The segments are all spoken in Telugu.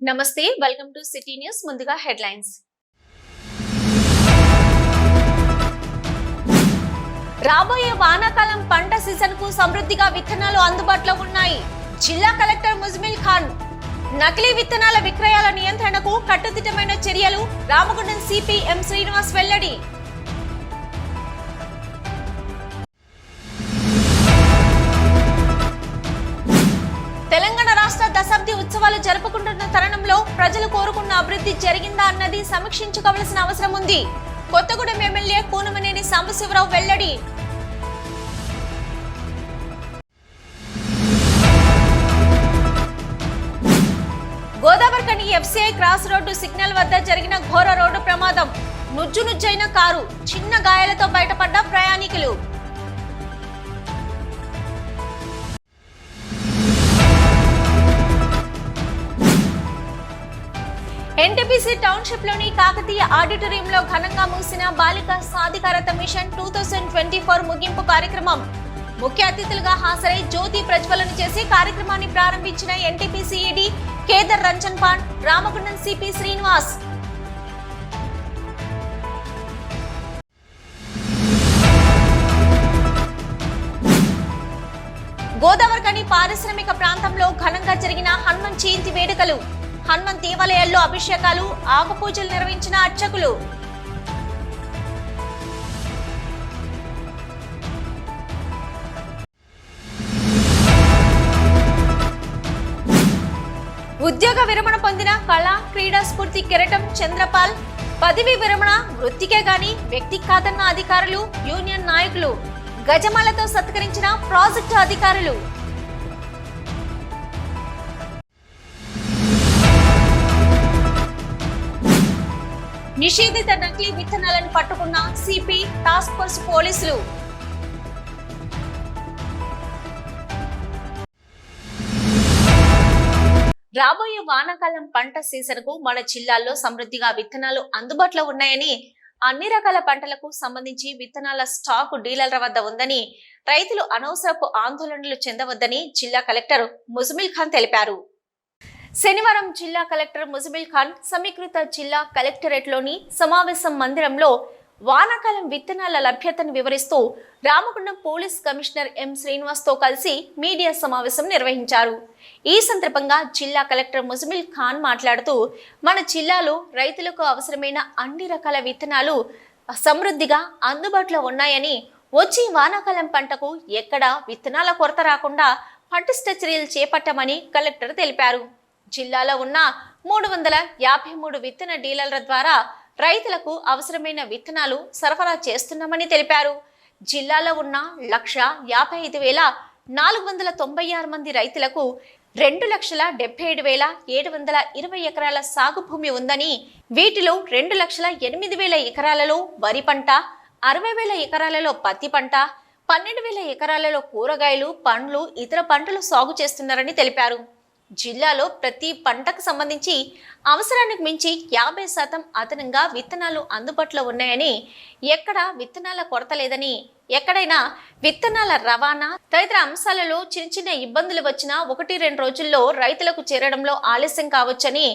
నమస్తే, వెల్కమ్ టు సిటీ న్యూస్. ముందుగా హెడ్లైన్స్. రాబోయే వానాకాలం పంట సీజన్ కు సమృద్ధిగా విత్తనాలు అందుబాటులో ఉన్నాయి. జిల్లా కలెక్టర్ ముజమిల్ ఖాన్. నకిలీ విత్తనాల విక్రయాల నియంత్రణకు కట్టుదిట్టమైన చర్యలు. రామగుండం సిపి ఎం శ్రీనివాస్ వెల్లడి. తెలంగాణ రాష్ట్ర దశాబ్ది ఉత్సవాలు జరుపుకుంటున్న తరుణంలో ప్రజలు కోరుకున్న అభివృద్ధి జరిగిందా అన్నది సమీక్షించుకోవాల్సిన అవసరం ఉంది. కొత్తగూడెం ఎమ్మెల్యే కూనమనేని సాంబశివరావు వెల్లడి. Godavarikhani FCI cross road signal వద్ద జరిగిన ఘోర రోడ్డు ప్రమాదం. నుజ్జునుజ్జైన కారు, చిన్న గాయాలతో బయటపడ్డ ప్రయాణికులు. ఎన్టీపీసీ టౌన్షిప్ లోని కాకతీయ ఆడిటోరియంలో ఘనంగా ముగిసిన బాలికా సాధికారత మిషన్ 2024 ముగింపు కార్యక్రమం. ముఖ్య అతిథులుగా హాజరై జ్యోతి ప్రజ్వలన చేసి కార్యక్రమాన్ని ప్రారంభించిన NTPC ED Kedar Ranjan pond, Ramagundam CP Srinivas. Godavarikhani పారిశ్రామిక ప్రాంతంలో ఘనంగా జరిగిన హనుమాన్ జయంతి వేడుకలు. హనుమాన్ దేవాలయాల్లో అభిషేకాలు, ఆకుపూజలు నిర్వహించిన అర్చకులు. ఉద్యోగ విరమణ పొందిన కళా క్రీడా స్ఫూర్తి కిరీటం చంద్రపాల్. పదవి విరమణ వృత్తికే గాని వ్యక్తికి కాదన్న అధికారులు, యూనియన్ నాయకులు. గజమాలతో సత్కరించిన ప్రాజెక్టు అధికారులు. నిషేధిత నకిలీ విత్తనాలను పట్టుకున్న సిపి టాస్క్ ఫోర్స్ పోలీసులు. రాబోయే వానాకాలం పంట సీజన్ కు మన జిల్లాల్లో సమృద్ధిగా విత్తనాలు అందుబాటులో ఉన్నాయని, అన్ని రకాల పంటలకు సంబంధించి విత్తనాల స్టాకు డీలర్ల వద్ద ఉందని, రైతులు అనవసరపు ఆందోళనలు చెందవద్దని జిల్లా కలెక్టర్ ముజమిల్ ఖాన్ తెలిపారు. శనివారం జిల్లా కలెక్టర్ ముజమిల్ ఖాన్ సమీకృత జిల్లా కలెక్టరేట్లోని సమావేశం మందిరంలో వానాకాలం విత్తనాల లభ్యతను వివరిస్తూ Ramagundam police commissioner M Srinivas తో కలిసి మీడియా సమావేశం నిర్వహించారు. ఈ సందర్భంగా జిల్లా కలెక్టర్ ముజమిల్ ఖాన్ మాట్లాడుతూ, మన జిల్లాలో రైతులకు అవసరమైన అన్ని రకాల విత్తనాలు సమృద్ధిగా అందుబాటులో ఉన్నాయని, వచ్చే వానాకాలం పంటకు ఎక్కడా విత్తనాల కొరత రాకుండా పటిష్ట చర్యలు చేపట్టామని కలెక్టర్ తెలిపారు. జిల్లాలో ఉన్న 353 విత్తన డీలర్ల ద్వారా రైతులకు అవసరమైన విత్తనాలు సరఫరా చేస్తున్నామని తెలిపారు. జిల్లాలో ఉన్న 1,55,496 మంది రైతులకు 2,77,720 ఎకరాల సాగు భూమి ఉందని, వీటిలో 2,08,000 ఎకరాలలో వరి పంట, 60,000 ఎకరాలలో పత్తి పంట, 12,000 ఎకరాలలో కూరగాయలు, పండ్లు, ఇతర పంటలు సాగు చేస్తున్నారని తెలిపారు. జిల్లాలో ప్రతి పంటకు సంబంధించి అవసరానికి మించి 50% అదనంగా విత్తనాలు అందుబాటులో ఉన్నాయని, ఎక్కడా విత్తనాల కొరత లేదని, ఎక్కడైనా విత్తనాల రవాణా తదితర అంశాలలో చిన్న చిన్న ఇబ్బందులు వచ్చినా 1-2 రోజుల్లో రైతులకు చేరడంలో ఆలస్యం కావచ్చని,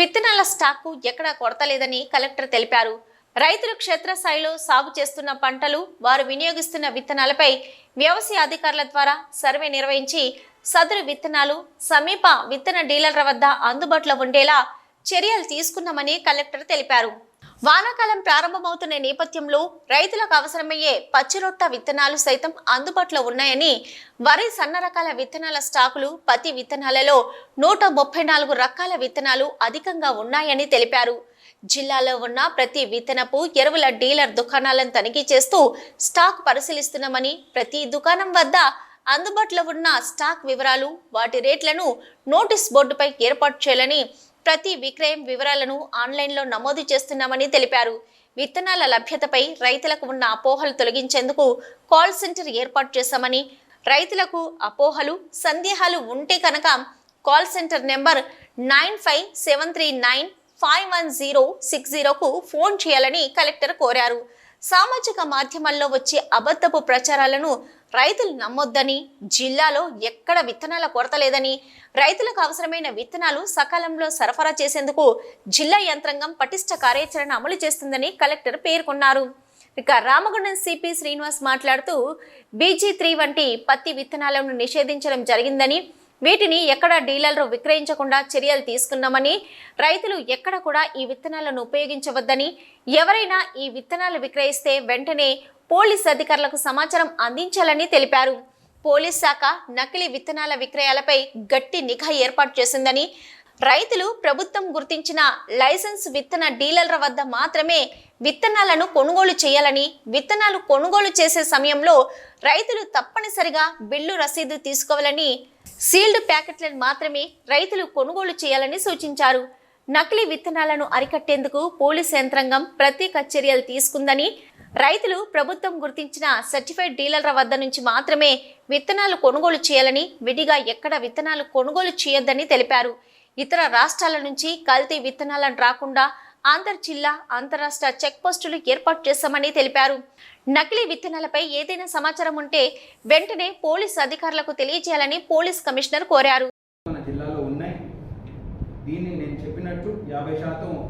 విత్తనాల స్టాకు ఎక్కడా కొరత లేదని కలెక్టర్ తెలిపారు. రైతులు క్షేత్రస్థాయిలో సాగు చేస్తున్న పంటలు, వారు వినియోగిస్తున్న విత్తనాలపై వ్యవసాయ అధికారుల ద్వారా సర్వే నిర్వహించి సదరు విత్తనాలు సమీప విత్తన డీలర్ల వద్ద అందుబాటులో ఉండేలా చర్యలు తీసుకున్నామని కలెక్టర్ తెలిపారు. వానాకాలం ప్రారంభమవుతున్న నేపథ్యంలో రైతులకు అవసరమయ్యే పచ్చిరొట్ట విత్తనాలు సైతం అందుబాటులో ఉన్నాయని, వరి సన్న రకాల విత్తనాల స్టాకులు, పత్తి విత్తనాలలో 134 రకాల విత్తనాలు అధికంగా ఉన్నాయని తెలిపారు. జిల్లాలో ఉన్న ప్రతి విత్తనపు ఎరువుల డీలర్ దుకాణాలను తనిఖీ చేస్తూ స్టాక్ పరిశీలిస్తున్నామని, ప్రతి దుకాణం వద్ద అందుబాటులో ఉన్న స్టాక్ వివరాలు, వాటి రేట్లను నోటీస్ బోర్డుపై ఏర్పాటు చేయాలని, ప్రతి విక్రయం వివరాలను ఆన్లైన్లో నమోదు చేస్తున్నామని తెలిపారు. విత్తనాల లభ్యతపై రైతులకు ఉన్న అపోహలు తొలగించేందుకు కాల్ సెంటర్ ఏర్పాటు చేశామని, రైతులకు అపోహలు, సందేహాలు ఉంటే కనుక కాల్ సెంటర్ నెంబర్ 9573951060కు ఫోన్ చేయాలని కలెక్టర్ కోరారు. సామాజిక మాధ్యమాల్లో వచ్చే అబద్ధపు ప్రచారాలను రైతులు నమ్మొద్దని, జిల్లాలో ఎక్కడ విత్తనాల కొరత లేదని, రైతులకు అవసరమైన విత్తనాలు సకాలంలో సరఫరా చేసేందుకు జిల్లా యంత్రాంగం పటిష్ట కార్యాచరణ అమలు చేస్తుందని కలెక్టర్ పేర్కొన్నారు. ఇక రామగుండం సిపి శ్రీనివాస్ మాట్లాడుతూ BG3 వంటి పత్తి విత్తనాలను నిషేధించడం జరిగిందని, వీటిని ఎక్కడ డీలర్లు విక్రయించకుండా చర్యలు తీసుకున్నామని, రైతులు ఎక్కడ కూడా ఈ విత్తనాలను ఉపయోగించవద్దని, ఎవరైనా ఈ విత్తనాలు విక్రయిస్తే వెంటనే పోలీస్ అధికారులకు సమాచారం అందించాలని తెలిపారు. పోలీస్ శాఖ నకిలీ విత్తనాల విక్రయాలపై గట్టి నిఘా ఏర్పాటు చేసిందని, రైతులు ప్రభుత్వం గుర్తించిన లైసెన్స్ విత్తన డీలర్ల వద్ద మాత్రమే విత్తనాలను కొనుగోలు చేయాలని, విత్తనాలు కొనుగోలు చేసే సమయంలో రైతులు తప్పనిసరిగా బిల్లు రసీదు తీసుకోవాలని, సీల్డ్ ప్యాకెట్లను మాత్రమే రైతులు కొనుగోలు చేయాలని సూచించారు. నకిలీ విత్తనాలను అరికట్టేందుకు పోలీస్ యంత్రాంగం ప్రత్యేక చర్యలు తీసుకుందని, రైతులు ప్రభుత్వం గుర్తించిన సర్టిఫైడ్ డీలర్ల వద్ద నుంచి మాత్రమే విత్తనాలు కొనుగోలు చేయాలని, విడిగా ఎక్కడ విత్తనాలు కొనుగోలు చేయొద్దని తెలిపారు. ఇతర రాష్ట్రాల నుంచి కల్తీ విత్తనాలను రాకుండా జిల్లా అంతరాష్ట్ర చెక్ పోస్టులు ఏర్పాటు చేశామని తెలిపారు. నకిలీ విత్తనాలపై ఏదైనా సమాచారం ఉంటే వెంటనే పోలీస్ అధికారులకు తెలియజేయాలని పోలీస్ కమిషనర్ కోరారు. మన జిల్లాలో ఉన్నాయి. దీన్ని నేను చెప్పినట్టు 50%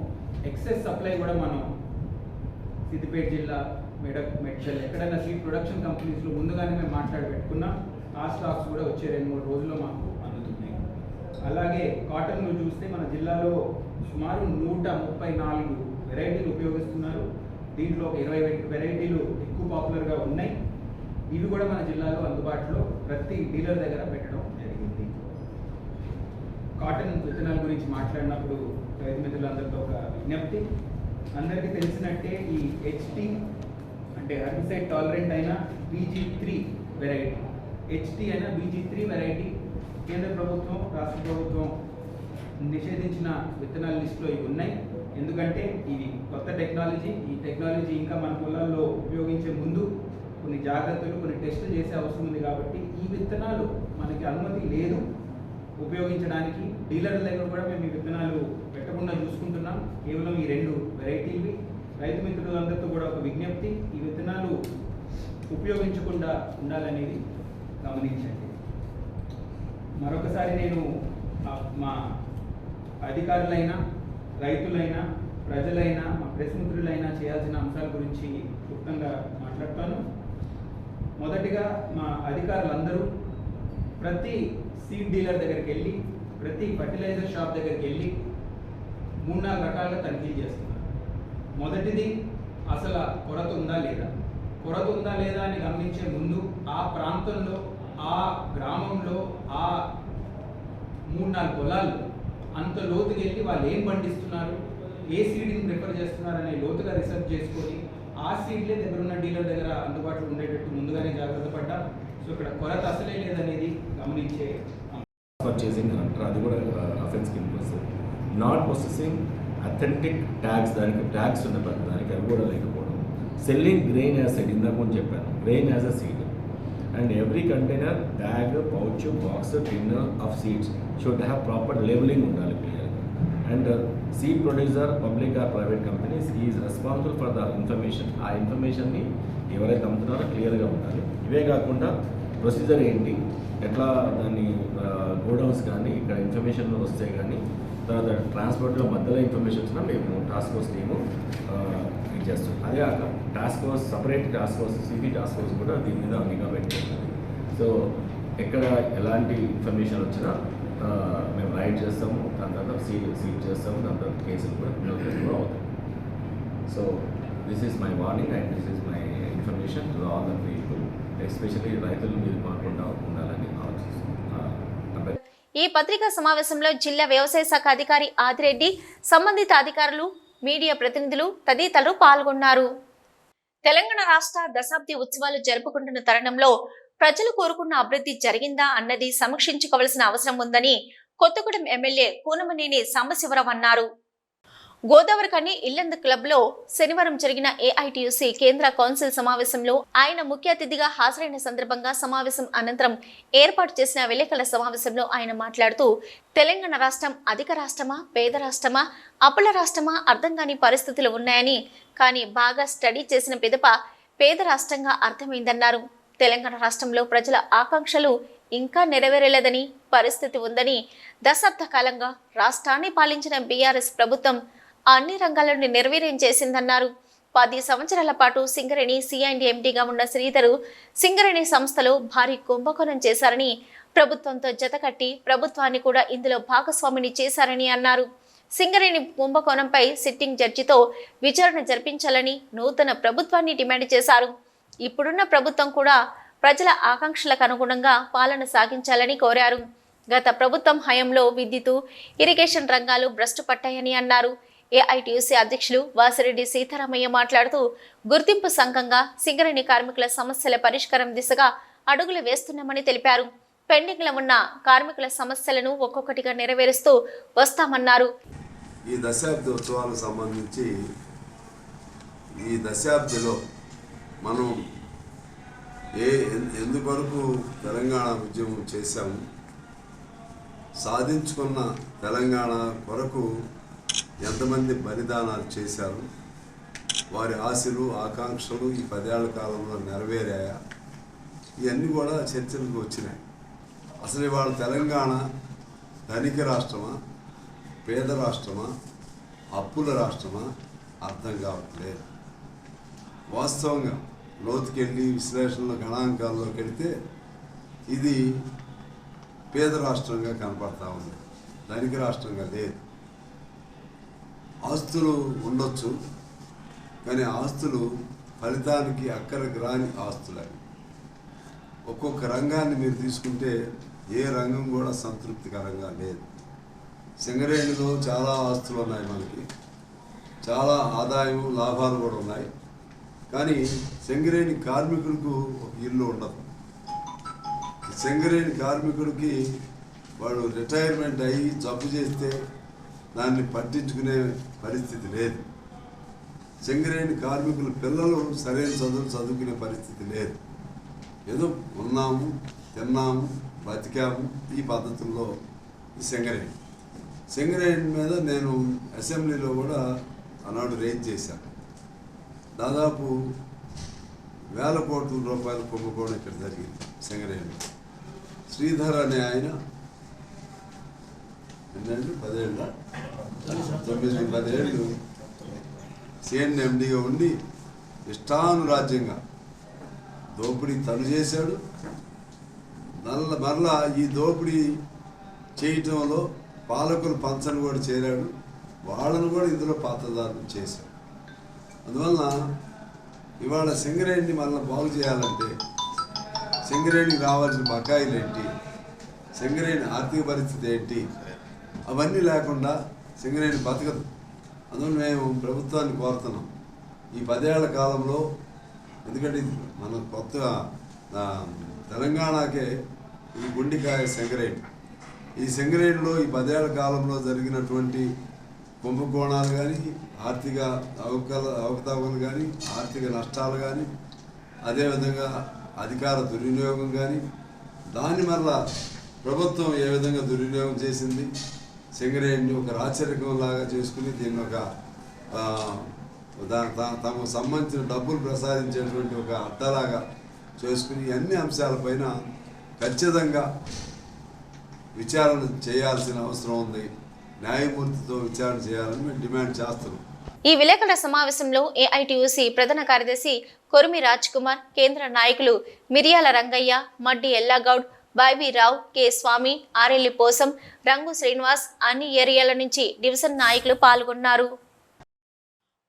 ఎక్సెస్ సప్లై కూడా మనం సిద్దిపేట జిల్లా మెడ్చల్ ఎక్కడైనా సీడ్ ప్రొడక్షన్ కంపెనీస్లో ముందుగానే మేము మాట్లాడి పెట్టుకున్నాం. ఆ స్టాక్స్ కూడా వచ్చే 2-3 రోజుల్లో మాకు అందుతున్నాయి. అలాగే కాటన్ను చూస్తే మన జిల్లాలో సుమారు 134 వెరైటీలు ఉపయోగిస్తున్నారు. దీంట్లో 20 వెరైటీలు ఎక్కువ పాపులర్గా ఉన్నాయి. ఇవి కూడా మన జిల్లాలో అందుబాటులో ప్రతి డీలర్ దగ్గర పెట్టడం జరిగింది. కాటన్ విత్తనాల గురించి మాట్లాడినప్పుడు రైతు మిత్రులందరితో ఒక విజ్ఞప్తి. అందరికీ తెలిసినట్టే ఈ HT అంటే హెర్బిసైడ్ టాలరెంట్ అయిన BG3 వెరైటీ, HT అయిన BG3 వెరైటీ కేంద్ర ప్రభుత్వం, రాష్ట్ర ప్రభుత్వం నిషేధించిన విత్తనాల లిస్టులో ఇవి ఉన్నాయి. ఎందుకంటే ఇది కొత్త టెక్నాలజీ. ఈ టెక్నాలజీ ఇంకా మన పొలాల్లో ఉపయోగించే ముందు కొన్ని జాగ్రత్తలు, కొన్ని టెస్టులు చేసే అవసరం ఉంది. కాబట్టి ఈ విత్తనాలు మనకి అనుమతి లేదు ఉపయోగించడానికి. డీలర్ల దగ్గర కూడా మేము ఈ విత్తనాలు పెట్టకుండా చూసుకుంటున్నాం. కేవలం ఈ 2 వెరైటీలు. రైతు మిత్రులందరితో కూడా ఒక విజ్ఞప్తి, ఈ విత్తనాలు ఉపయోగించకుండా ఉండాలనేది గమనించండి. మరొకసారి నేను మా అధికారులైనా, రైతులైనా, ప్రజలైనా, మా ప్రెస్ మిత్రులైనా చేయాల్సిన అంశాల గురించి క్లుప్తంగా మాట్లాడతాను. మొదటిగా మా అధికారులందరూ ప్రతి సీడ్ డీలర్ దగ్గరికి వెళ్ళి, ప్రతి ఫర్టిలైజర్ షాప్ దగ్గరికి వెళ్ళి 3-4 రకాలుగా తనిఖీ చేస్తున్నారు. మొదటిది అసలు కొరత ఉందా లేదా. కొరత ఉందా లేదా అని గమనించే ముందు ఆ ప్రాంతంలో, ఆ గ్రామంలో, ఆ 3-4 పొలాలు అంత లోతుకి వెళ్ళి వాళ్ళు ఏం పండిస్తున్నారు, ఏ సీడ్ని ప్రిఫర్ చేస్తున్నారు అనే లోతుగా రీసెర్చ్ చేసుకొని ఆ సీడ్లే దగ్గర ఉన్న డీలర్ దగ్గర అందుబాటులో ఉండేటట్టు ముందుగానే జాగ్రత్త పడ్డా. సో ఇక్కడ కొరత అసలే లేదనేది గమనించే. పర్చేసింగ్ అంటారు, అది కూడా అఫెన్స్ కింద వస్తుంది. నాట్ ప్రొసెసింగ్ అథెంటిక్ ట్యాగ్స్, దానికి ట్యాగ్స్ ఉన్న దానికి అవి కూడా లేకపోవడం. సెల్లింగ్ గ్రెయిన్ యాజ్ సీడ్, ఇందాక కూడా చెప్పాను, grain as a seed. And every container, bag, pouch, box, tin of seeds should have proper labeling undali clear. And seed producer, public or private companies, he is responsible for the information. ఆ ఇన్ఫర్మేషన్ ని ఎవరైతే అమ్ముతున్నారో క్లియర్గా ఉండాలి. ఇవే కాకుండా ప్రొసీజర్ ఏంటి, ఎట్లా దాన్ని గోడౌన్స్ కానీ ఇక్కడ ఇన్ఫర్మేషన్ వస్తే కానీ, తర్వాత ట్రాన్స్పోర్ట్లో మధ్యలో ఇన్ఫర్మేషన్ వచ్చినా మేము టాస్క్ ఫోర్స్ టీము చేస్తాం. అదే కాక task force, separate task force, CP task force కూడా దీని మీద నిఘా పెట్టుకుంటాం. సో ఎక్కడ ఎలాంటి ఇన్ఫర్మేషన్ వచ్చినా మేము రైడ్ చేస్తాము, దాని తర్వాత సీల్ చేస్తాము, దాని తర్వాత కేసులు కూడా అవుతాయి. So this is my warning and this is my information to all the people, especially రైతులు మీరు మాకుండా ఉండాలని ఆలోచిస్తున్నాను. ఈ పత్రికా సమావేశంలో జిల్లా వ్యవసాయ శాఖ అధికారి ఆదిరెడ్డి, సంబంధిత అధికారులు, మీడియా ప్రతినిధులు తదితరులు పాల్గొన్నారు. తెలంగాణ రాష్ట్ర దశాబ్ది ఉత్సవాలు జరుపుకుంటున్న తరుణంలో ప్రజలు కోరుకున్న అభివృద్ధి జరిగిందా అన్నది సమీక్షించుకోవాల్సిన అవసరం ఉందని కొత్తగూడెం ఎమ్మెల్యే కూనమనేని సాంబశివరావు అన్నారు. గోదావరికని ఇల్లందు క్లబ్లో శనివారం జరిగిన ఏఐటియుసి కేంద్ర కౌన్సిల్ సమావేశంలో ఆయన ముఖ్య అతిథిగా హాజరైన సందర్భంగా సమావేశం అనంతరం ఏర్పాటు చేసిన విలేకరుల సమావేశంలో ఆయన మాట్లాడుతూ తెలంగాణ రాష్ట్రం అధిక రాష్ట్రమా, పేద రాష్ట్రమా, అప్పుల రాష్ట్రమా అర్థం కాని పరిస్థితులు ఉన్నాయని, కానీ బాగా స్టడీ చేసిన పిదప పేద రాష్ట్రంగా అర్థమైందన్నారు. తెలంగాణ రాష్ట్రంలో ప్రజల ఆకాంక్షలు ఇంకా నెరవేరలేదని పరిస్థితి ఉందని, దశాబ్ద కాలంగా రాష్ట్రాన్ని పాలించిన బీఆర్ఎస్ ప్రభుత్వం అన్ని రంగాలను నిర్వీర్యం చేసిందన్నారు. 10 సంవత్సరాల పాటు సింగరేణి CIND-MDగా ఉన్న శ్రీధరు సింగరేణి సంస్థలో భారీ కుంభకోణం చేశారని, ప్రభుత్వంతో జతకట్టి ప్రభుత్వాన్ని కూడా ఇందులో భాగస్వామిని చేశారని అన్నారు. సింగరేణి కుంభకోణంపై సిట్టింగ్ జడ్జితో విచారణ జరిపించాలని నూతన ప్రభుత్వాన్ని డిమాండ్ చేశారు. ఇప్పుడున్న ప్రభుత్వం కూడా ప్రజల ఆకాంక్షలకు అనుగుణంగా పాలన సాగించాలని కోరారు. గత ప్రభుత్వం హయాంలో విద్యుత్, ఇరిగేషన్ రంగాలు భ్రష్టు పట్టాయని అన్నారు. ఏఐటియుసి అధ్యక్షులు వాసిరెడ్డి సీతారామయ్య మాట్లాడుతూ గుర్తింపు సంఘంగా సింగరేణి కార్మికుల సమస్యల పరిష్కారం దిశగా అడుగులు వేస్తున్నామని తెలిపారు. పెండింగ్లో ఉన్న కార్మికుల సమస్యలను ఒక్కొక్కటిగా నెరవేరుస్తూ వస్తామన్నారు. ఈ దశాబ్దోత్సవాలకు సంబంధించి ఈ దశాబ్దిలో మనం ఎందువరకు తెలంగాణ ఉద్యమం చేశాము, సాధించుకున్న తెలంగాణ కొరకు ఎంతమంది బలిదానాలు చేశారు, వారి ఆశలు ఆకాంక్షలు ఈ 10 ఏళ్ల కాలంలో నెరవేరాయా, ఇవన్నీ కూడా చర్చలకు వచ్చినాయి. అసలు ఇవాళ తెలంగాణ ధనిక రాష్ట్రమా, పేద రాష్ట్రమా, అప్పుల రాష్ట్రమా అర్థం కావట్లేదు. వాస్తవంగా లోతుకెళ్ళి విశ్లేషణలో గణాంకాల్లోకి వెళితే ఇది పేద రాష్ట్రంగా కనపడతా ఉంది, ధనిక రాష్ట్రంగా లేదు. ఆస్తులు ఉండొచ్చు, కానీ ఆస్తులు ఫలితానికి అక్కడికి రాని ఆస్తులని. ఒక్కొక్క రంగాన్ని మీరు తీసుకుంటే ఏ రంగం కూడా సంతృప్తికరంగా లేదు. సింగరేణిలో చాలా ఆస్తులు ఉన్నాయి, మనకి చాలా ఆదాయం లాభాలు కూడా ఉన్నాయి, కానీ సింగరేణి కార్మికులకు ఒక ఇల్లు ఉండదు. సింగరేణి కార్మికుడికి వాడు రిటైర్మెంట్ అయ్యి జబ్బు చేస్తే దాన్ని పట్టించుకునే పరిస్థితి లేదు. సింగరేణి కార్మికుల పిల్లలు సరైన చదువుకునే పరిస్థితి లేదు. ఏదో ఉన్నాము, తిన్నాము, బతికాము ఈ పద్ధతుల్లో ఈ సింగరేణి మీద నేను అసెంబ్లీలో కూడా ఆనాడు రేజ్ చేశాను. దాదాపు 1000 కోట్ల రూపాయల కుంభకోణం ఇక్కడ జరిగింది సింగరేణి. శ్రీధర్ అనే ఆయన ఏంటంటే 10 ఏళ్ళు CIND-MDగా ఉండి ఇష్టానురాజ్యంగా దోపిడీ తను చేశాడు. మరలా ఈ దోపిడీ చేయటంలో పాలకులు పంచను కూడా చేరాడు, వాళ్ళను కూడా ఇందులో పాత్రదారులు చేశాడు. అందువలన ఇవాళ సింగరేణిని మళ్ళీ బాగు చేయాలంటే సింగరేణికి రావాల్సిన బకాయిలు ఏంటి, సింగరేణి ఆర్థిక పరిస్థితి ఏంటి, అవన్నీ లేకుండా సింగరేణి బతకదు. అందువల్ల మేము ప్రభుత్వాన్ని కోరుతున్నాం, ఈ 10 ఏళ్ల కాలంలో, ఎందుకంటే ఇది మన కొత్తగా తెలంగాణకే ఇది గుండికాయ సింగరేణి. ఈ సింగరేణిలో ఈ 10 ఏళ్ల కాలంలో జరిగినటువంటి కుంభకోణాలు కానీ, ఆర్థిక అవకతవకలు కానీ, ఆర్థిక నష్టాలు కానీ, అదేవిధంగా అధికార దుర్వినియోగం కానీ, దాన్ని మళ్ళా ప్రభుత్వం ఏ విధంగా దుర్వినియోగం చేసింది, సింగరేణిని ఒక రాచరికంలాగా చేసుకుని దీన్ని ఒక తమకు సంబంధించిన డబ్బులు ప్రసాదించేటువంటి ఒక అడ్డలాగా చేసుకుని అన్ని అంశాలపైన ఖచ్చితంగా విచారణ చేయాల్సిన అవసరం ఉంది. న్యాయమూర్తితో విచారణ చేయాలని మేము డిమాండ్ చేస్తున్నాం. ఈ విలేకరుల సమావేశంలో ఏఐటియుసి ప్రధాన కార్యదర్శి కొరిమి రాజ్ కుమార్, కేంద్ర నాయకులు మిరియాల రంగయ్య, మడ్డి ఎల్లాగౌడ్, బాబీరావు, కె స్వామి, ఆరెల్లి పోసం, రంగు శ్రీనివాస్, అన్ని ఏరియాల నుంచి డివిజన్ నాయకులు పాల్గొన్నారు.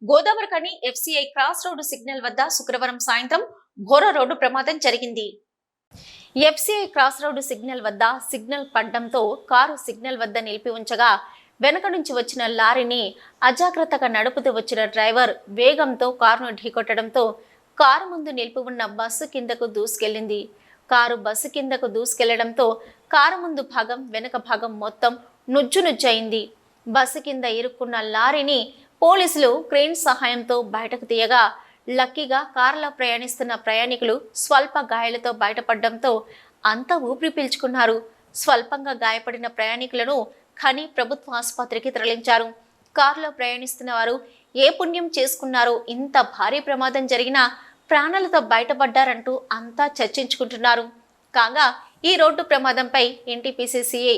Godavarikhani FCI cross road signal వద్ద శుక్రవారం సాయంత్రం ఘోర రోడ్డు ప్రమాదం జరిగింది. FCI క్రాస్ రోడ్డు సిగ్నల్ వద్ద సిగ్నల్ పడ్డంతో కారు సిగ్నల్ వద్ద నిలిపి ఉంచగా వెనక నుంచి వచ్చిన లారీని అజాగ్రత్తగా నడుపుతూ వచ్చిన డ్రైవర్ వేగంతో కారును ఢీకొట్టడంతో కారు ముందు నిలిపి ఉన్న బస్సు కిందకు దూసుకెళ్లింది. కారు బస్సు కిందకు దూసుకెళ్లడంతో కారు ముందు భాగం, వెనక భాగం మొత్తం నుజ్జునుజ్జయింది. బస్సు కింద ఇరుక్కున్న లారీని పోలీసులు క్రేన్ సహాయంతో బయటకు తీయగా లక్కీగా కారులో ప్రయాణిస్తున్న ప్రయాణికులు స్వల్ప గాయాలతో బయటపడడంతో అంతా ఊపిరి పీల్చుకున్నారు. స్వల్పంగా గాయపడిన ప్రయాణికులను ఖని ప్రభుత్వ ఆసుపత్రికి తరలించారు. కారులో ప్రయాణిస్తున్న వారు ఏ పుణ్యం చేసుకున్నారో ఇంత భారీ ప్రమాదం జరిగినా ప్రాణాలతో బయటపడ్డారంటూ అంతా చర్చించుకుంటున్నారు. కాగా ఈ రోడ్డు ప్రమాదంపై ఎన్టీపీసీ సీఐ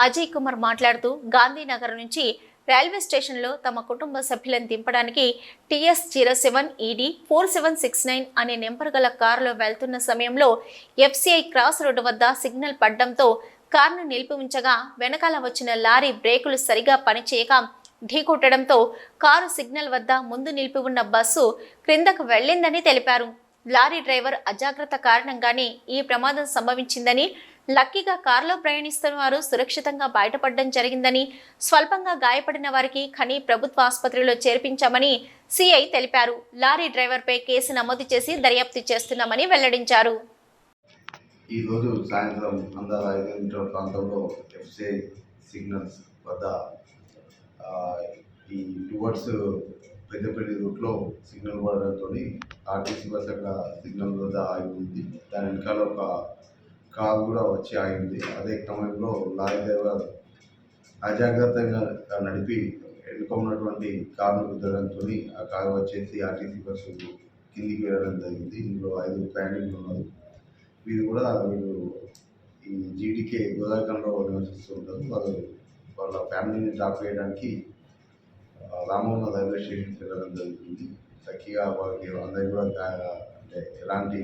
అజయ్ కుమార్ మాట్లాడుతూ గాంధీనగర్ నుంచి రైల్వే స్టేషన్లో తమ కుటుంబ సభ్యులను దింపడానికి TS07 ED 4769 అనే నెంబర్ గల కారులో వెళ్తున్న సమయంలో FCI క్రాస్ రోడ్డు వద్ద సిగ్నల్ పడ్డంతో కారును నిలిపి ఉంచగా వెనకాల వచ్చిన లారీ బ్రేకులు సరిగా పనిచేయక ఢీకొట్టడంతో కారు సిగ్నల్ వద్ద ముందు నిలిపి ఉన్న బస్సు క్రిందకు వెళ్లిందని తెలిపారు. లారీ డ్రైవర్ అజాగ్రత్త కారణంగానే ఈ ప్రమాదం సంభవించిందని, లక్కీగా కారులో ప్రయాణిస్తున్న వారు సురక్షితంగా బయటపడడం జరిగిందని, స్వల్పంగా గాయపడిన వారికి ఖని ప్రభుత్వ ఆసుపత్రిలో చేర్పించామని సిఐ తెలిపారు. లారీ డ్రైవర్పై కేసు నమోదు చేసి దర్యాప్తు చేస్తున్నామని వెల్లడించారు. ఈరోజు సాయంత్రం 5 గంటల ప్రాంతంలో FCI సిగ్నల్స్ వద్ద ఈ టువర్డ్స్ పెద్దపల్లి రూట్లో సిగ్నల్ పడడంతో ఆర్టీసీ బస్ అక్కడ సిగ్నల్ వద్ద ఆగి ఉంది. దాని వెనకాల ఒక కారు కూడా వచ్చి ఆగింది. అదే క్రమంలో లారీ డ్రైవర్ అజాగ్రత్తగా నడిపి వెనుక ఉన్నటువంటి కారును గుద్దడంతో ఆ కారు వచ్చేసి ఆర్టీసీ బస్సు కిందికి వెళ్ళడం జరిగింది. ఇందులో 5 ప్రయాణికులు ఉన్నారు. వీళ్ళు ఈ GTK గోదావరిలో నివసిస్తుంటారు. వాళ్ళ ఫ్యామిలీని డ్రాప్ చేయడానికి రామవరం రైల్వే స్టేషన్కి వెళ్ళడం జరుగుతుంది. లక్కీగా వాళ్ళకి అందరికీ కూడా అంటే ఎలాంటి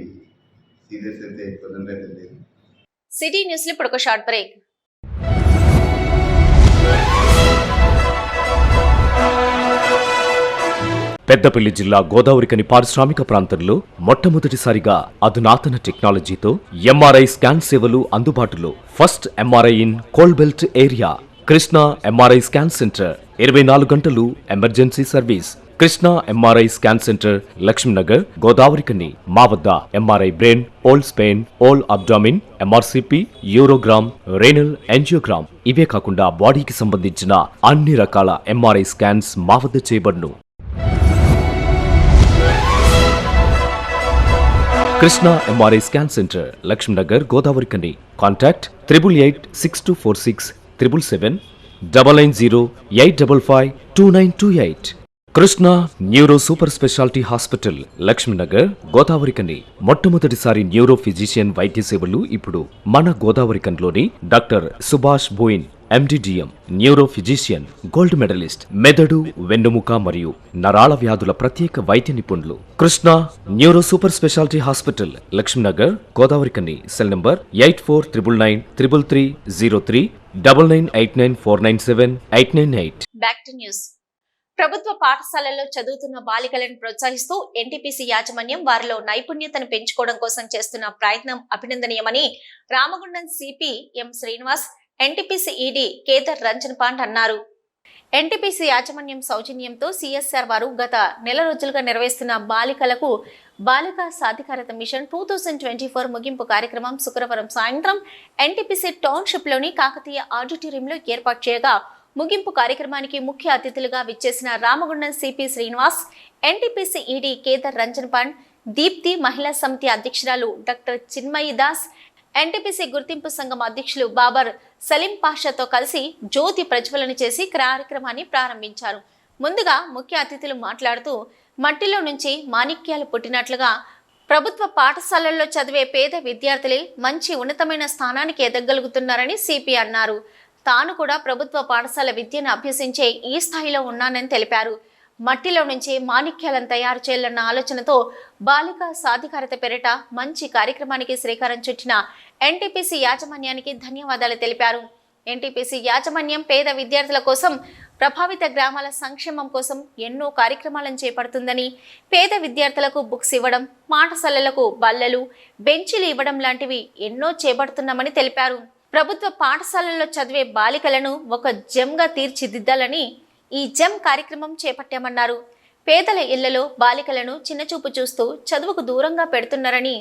సీరియస్ అయితే ప్రజెంట్ అయితే లేదు. సిటీ న్యూస్లో ఇప్పుడు ఒక షార్ట్ బ్రేక్. పెద్దపల్లి జిల్లా గోదావరికని పారిశ్రామిక ప్రాంతంలో మొట్టమొదటిసారిగా అధునాతన టెక్నాలజీతో MRI స్కాన్ సేవలు అందుబాటులో. First MRI in coal belt area. Krishna MRI scan centre 24 గంటలు emergency service. Krishna MRI scan centre Lakshmi Nagar Godavarikhani. మా వద్ద MRI brain, whole spine, whole abdomen, MRCP, urogram, renal angiogram ఇవే కాకుండా బాడీకి సంబంధించిన అన్ని రకాల MRI స్కాన్స్ మా వద్ద చేయబడును. Krishna MRI scan centre Lakshmi Nagar Godavarikhani. Contact 888646 777 990 855 2928. Krishna neuro super speciality hospital Lakshmi Nagar Godavarikhani. మొట్టమొదటిసారి న్యూరో ఫిజిషియన్ వైద్య సేవలు ఇప్పుడు మన గోదావరికన్లోని doctor Subhash Boin MDDM neuro physician, gold medallist, మెదడు, వెన్నుముక మరియు నరాల వ్యాధుల ప్రత్యేక వైద్య నిపుణులు. కృష్ణా neuro super speciality hospital Lakshmi Nagar గోదావరికని. Cell number 8499 333 03 9989 497 898. Back to news. ప్రభుత్వ పాఠశాలల్లో చదువుతున్న బాలికలను ప్రోత్సహిస్తూ ఎన్టీపీసీ యాజమాన్యం వారిలో నైపుణ్యతను పెంచుకోవడం కోసం చేస్తున్న ప్రయత్నం అభినందనీయమని Ramagundam CP M Srinivas, NTPC ED Kedar Ranjan Pand అన్నారు. ఎన్టీపీసీ యాజమాన్యం సౌజన్యంతో CSR వారు గత నెల రోజులుగా నిర్వహిస్తున్న బాలికలకు బాలికా సాధికారత మిషన్ 2024 ముగింపు కార్యక్రమం శుక్రవారం సాయంత్రం ఎన్టీపీసీ టౌన్షిప్లోని కాకతీయ ఆడిటోరియంలో ఏర్పాటు చేయగా, ముగింపు కార్యక్రమానికి ముఖ్య అతిథులుగా విచ్చేసిన Ramagundam CP Srinivas, NTPC ED Kedar Ranjan Pand, Deepti మహిళా సమితి అధ్యక్షురాలు డాక్టర్ చిన్మయి దాస్, ఎన్టీపీసీ గుర్తింపు సంఘం అధ్యక్షులు బాబర్ సలీం పాషాతో కలిసి జ్యోతి ప్రజ్వలన చేసి కార్యక్రమాన్ని ప్రారంభించారు. ముందుగా ముఖ్య అతిథులు మాట్లాడుతూ మట్టిలో నుంచి మాణిక్యాలు పుట్టినట్లుగా ప్రభుత్వ పాఠశాలల్లో చదివే పేద విద్యార్థులే మంచి ఉన్నతమైన స్థానానికి ఎదగలుగుతున్నారని సిపి అన్నారు. తాను కూడా ప్రభుత్వ పాఠశాల విద్యను అభ్యసించే ఈ స్థాయిలో ఉన్నానని తెలిపారు. మట్టిలో నుంచి మాణిక్యాలను తయారు చేయాలన్న ఆలోచనతో బాలికా సాధికారత పేరిట మంచి కార్యక్రమానికి శ్రీకారం చుట్టిన ఎన్టీపీసీ యాజమాన్యానికి ధన్యవాదాలు తెలిపారు. ఎన్టీపీసీ యాజమాన్యం పేద విద్యార్థుల కోసం, ప్రభావిత గ్రామాల సంక్షేమం కోసం ఎన్నో కార్యక్రమాలను చేపడుతుందని, పేద విద్యార్థులకు బుక్స్ ఇవ్వడం, పాఠశాలలకు బల్లలు, బెంచీలు ఇవ్వడం లాంటివి ఎన్నో చేపడుతున్నామని తెలిపారు. ప్రభుత్వ పాఠశాలల్లో చదివే బాలికలను ఒక జెమ్గా తీర్చిదిద్దాలని ఈ జెమ్ కార్యక్రమం చేపట్టామన్నారు. పేదల ఇళ్లలో బాలికలను చిన్నచూపు చూస్తూ చదువుకు దూరంగా పెడుతున్నారని,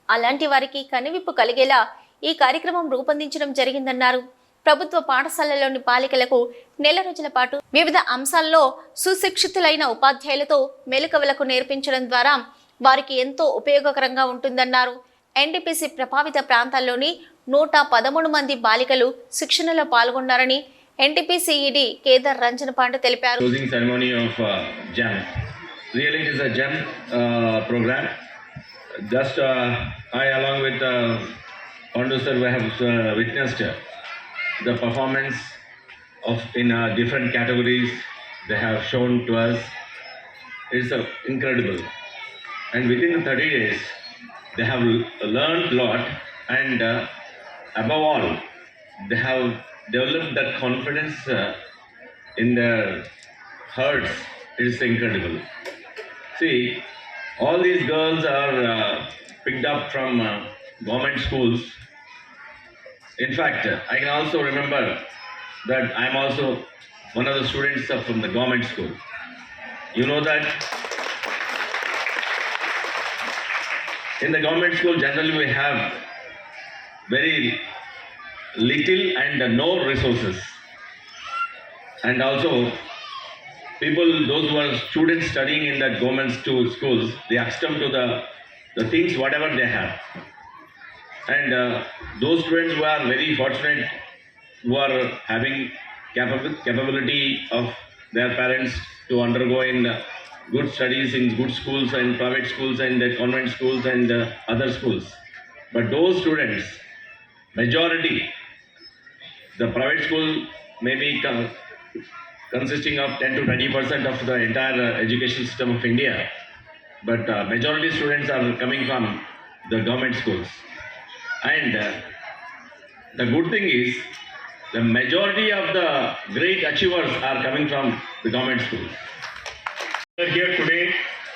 అలాంటి వారికి కనువిప్పు కలిగేలా ఈ కార్యక్రమం రూపొందించడం జరిగిందన్నారు. ప్రభుత్వ పాఠశాలలోని బాలికలకు నెల రోజుల పాటు వివిధ అంశాల్లో సుశిక్షితులైన ఉపాధ్యాయులతో మెలకువలకు నేర్పించడం ద్వారా వారికి ఎంతో ఉపయోగకరంగా ఉంటుందన్నారు. ఎన్టీపీసీ ప్రభావిత ప్రాంతాల్లోని 113 మంది బాలికలు శిక్షణలో పాల్గొన్నారని ఎన్టీపీసీ ఈడీ కేదార్ రంజన్ పాండే తెలిపారు. Closing ceremony of GEM. Really, it is a GEM program. Just I, along with Pandu sir, we have witnessed the performance of in different categories they have shown to us. It's incredible, and within the 30 days they have learned a lot, and above all they have developed that confidence in their hearts. It is incredible. See, all these girls are picked up from government schools. In fact, I can also remember that I am also one of the students from the government school. You know that in the government school generally we have very little and no resources, and also people, those who are students studying in that government schools, they accustomed to the things whatever they have, and those students who are very fortunate, who are having capability of their parents to undergo in good studies in good schools and private schools and convent schools and other schools. But those students, majority, the private school may be consisting of 10 to 20% of the entire education system of India, but majority students are coming from the government schools. And the good thing is, the majority of the great achievers are coming from the government schools. We are here today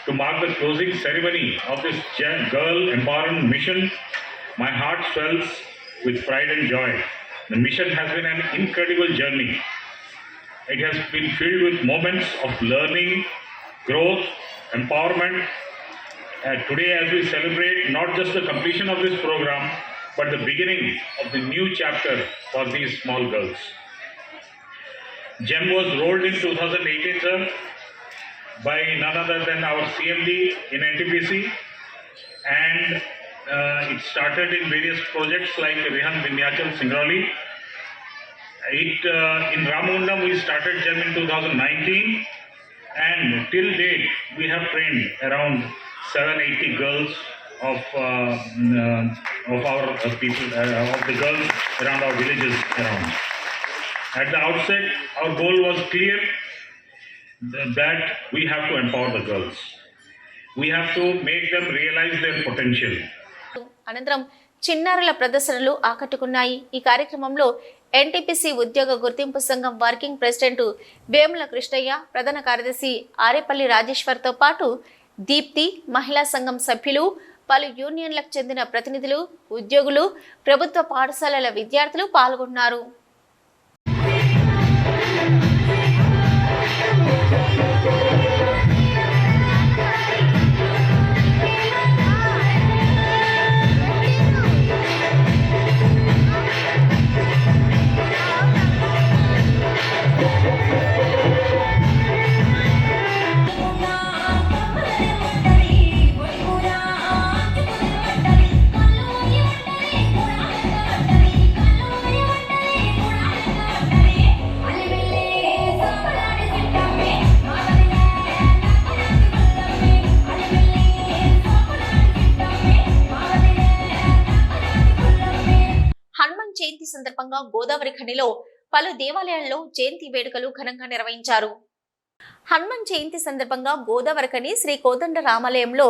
to mark the closing ceremony of this Girl Empowerment Mission. My heart swells with pride and joy. The mission has been an incredible journey. It has been filled with moments of learning, growth, empowerment. Today, as we celebrate not just the completion of this program, but the beginning of the new chapter for these small girls. GEM was rolled in 2018, sir, by none other than our CMD in NTPC, and it started in various projects like Rehan Vindhyachal Singrauli. In Ramagundam we started GEM in 2019, and till date we have trained around 780 girls of our people, of the girls around our villages around. At the outset, our goal was clear, that we have to empower the girls. We have to make them realize their potential. అనంతరం చిన్నారుల ప్రదర్శనలు ఆకట్టుకున్నాయి. ఈ కార్యక్రమంలో ఎన్టీపీసీ ఉద్యోగ గుర్తింపు సంఘం వర్కింగ్ ప్రెసిడెంట్ వేముల కృష్ణయ్య, ప్రధాన కార్యదర్శి ఆరేపల్లి రాజేశ్వర్తో పాటు దీప్తి, మహిళా సంఘం సభ్యులు, పలు యూనియన్లకు చెందిన ప్రతినిధులు, ఉద్యోగులు, ప్రభుత్వ పాఠశాలల విద్యార్థులు పాల్గొన్నారు. జయంతి సందర్భంగా గోదావరి ఖనిలో పలు దేవాలయాల్లో జయంతి వేడుకలు ఘనంగా నిర్వహించారు. హనుమాన్ జయంతి సందర్భంగా గోదావరి ఖని శ్రీ కోదండ రామాలయంలో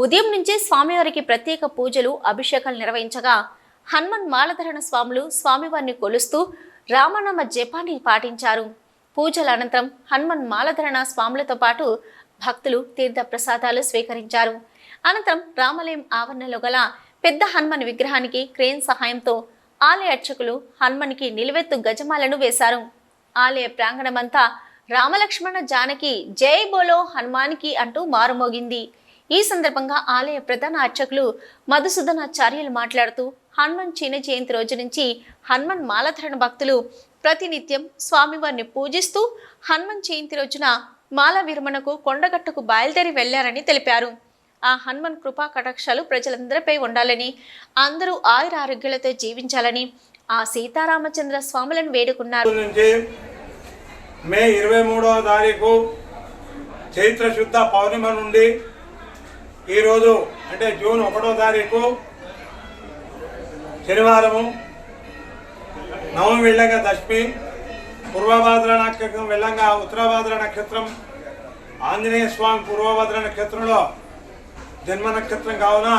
ఉదయం నుంచే స్వామివారికి ప్రత్యేక పూజలు, అభిషేకాలు నిర్వహించగా హనుమాన్ మాలధరణ స్వాములు స్వామివారిని కొలుస్తూ రామనామ జపాన్ని పాటించారు. పూజల అనంతరం హనుమాన్ మాలధరణ స్వాములతో పాటు భక్తులు తీర్థ ప్రసాదాలు స్వీకరించారు. అనంతరం రామాలయం ఆవరణలో గల పెద్ద హనుమాన్ విగ్రహానికి క్రేన్ సహాయంతో ఆలయ అర్చకులు హనుమాన్కి నిలువెత్తు గజమాలను వేశారు. ఆలయ ప్రాంగణమంతా రామలక్ష్మణ జానకి జై బోలో హనుమాన్కి అంటూ మారుమోగింది. ఈ సందర్భంగా ఆలయ ప్రధాన అర్చకులు మధుసూదనాచార్యులు మాట్లాడుతూ హనుమాన్ చిన్న జయంతి రోజు నుంచి హనుమాన్ మాలధరణ భక్తులు ప్రతినిత్యం స్వామివారిని పూజిస్తూ హనుమాన్ జయంతి రోజున మాల విరమణకు కొండగట్టుకు బయలుదేరి వెళ్లారని తెలిపారు. ఆ హనుమాన్ కృపా కటాక్షాలు ప్రజలందరిపై ఉండాలని, అందరూ ఆయుర ఆరోగ్యాలతో జీవించాలని ఆ సీతారామచంద్ర స్వాములను వేడుకున్నారు. మే 23వ తారీఖు చైత్ర శుద్ధ పౌర్ణిమ నుండి ఈరోజు అంటే జూన్ 1వ తారీఖు శనివారము నవమి వెళ్ళంగా దశమి, పూర్వభాద్ర నక్షత్రం వెళ్ళంగా ఉత్తరభాద్ర నక్షత్రం, ఆంజనేయ స్వామి పూర్వభద్ర నక్షత్రంలో జన్మ నక్షత్రం కావున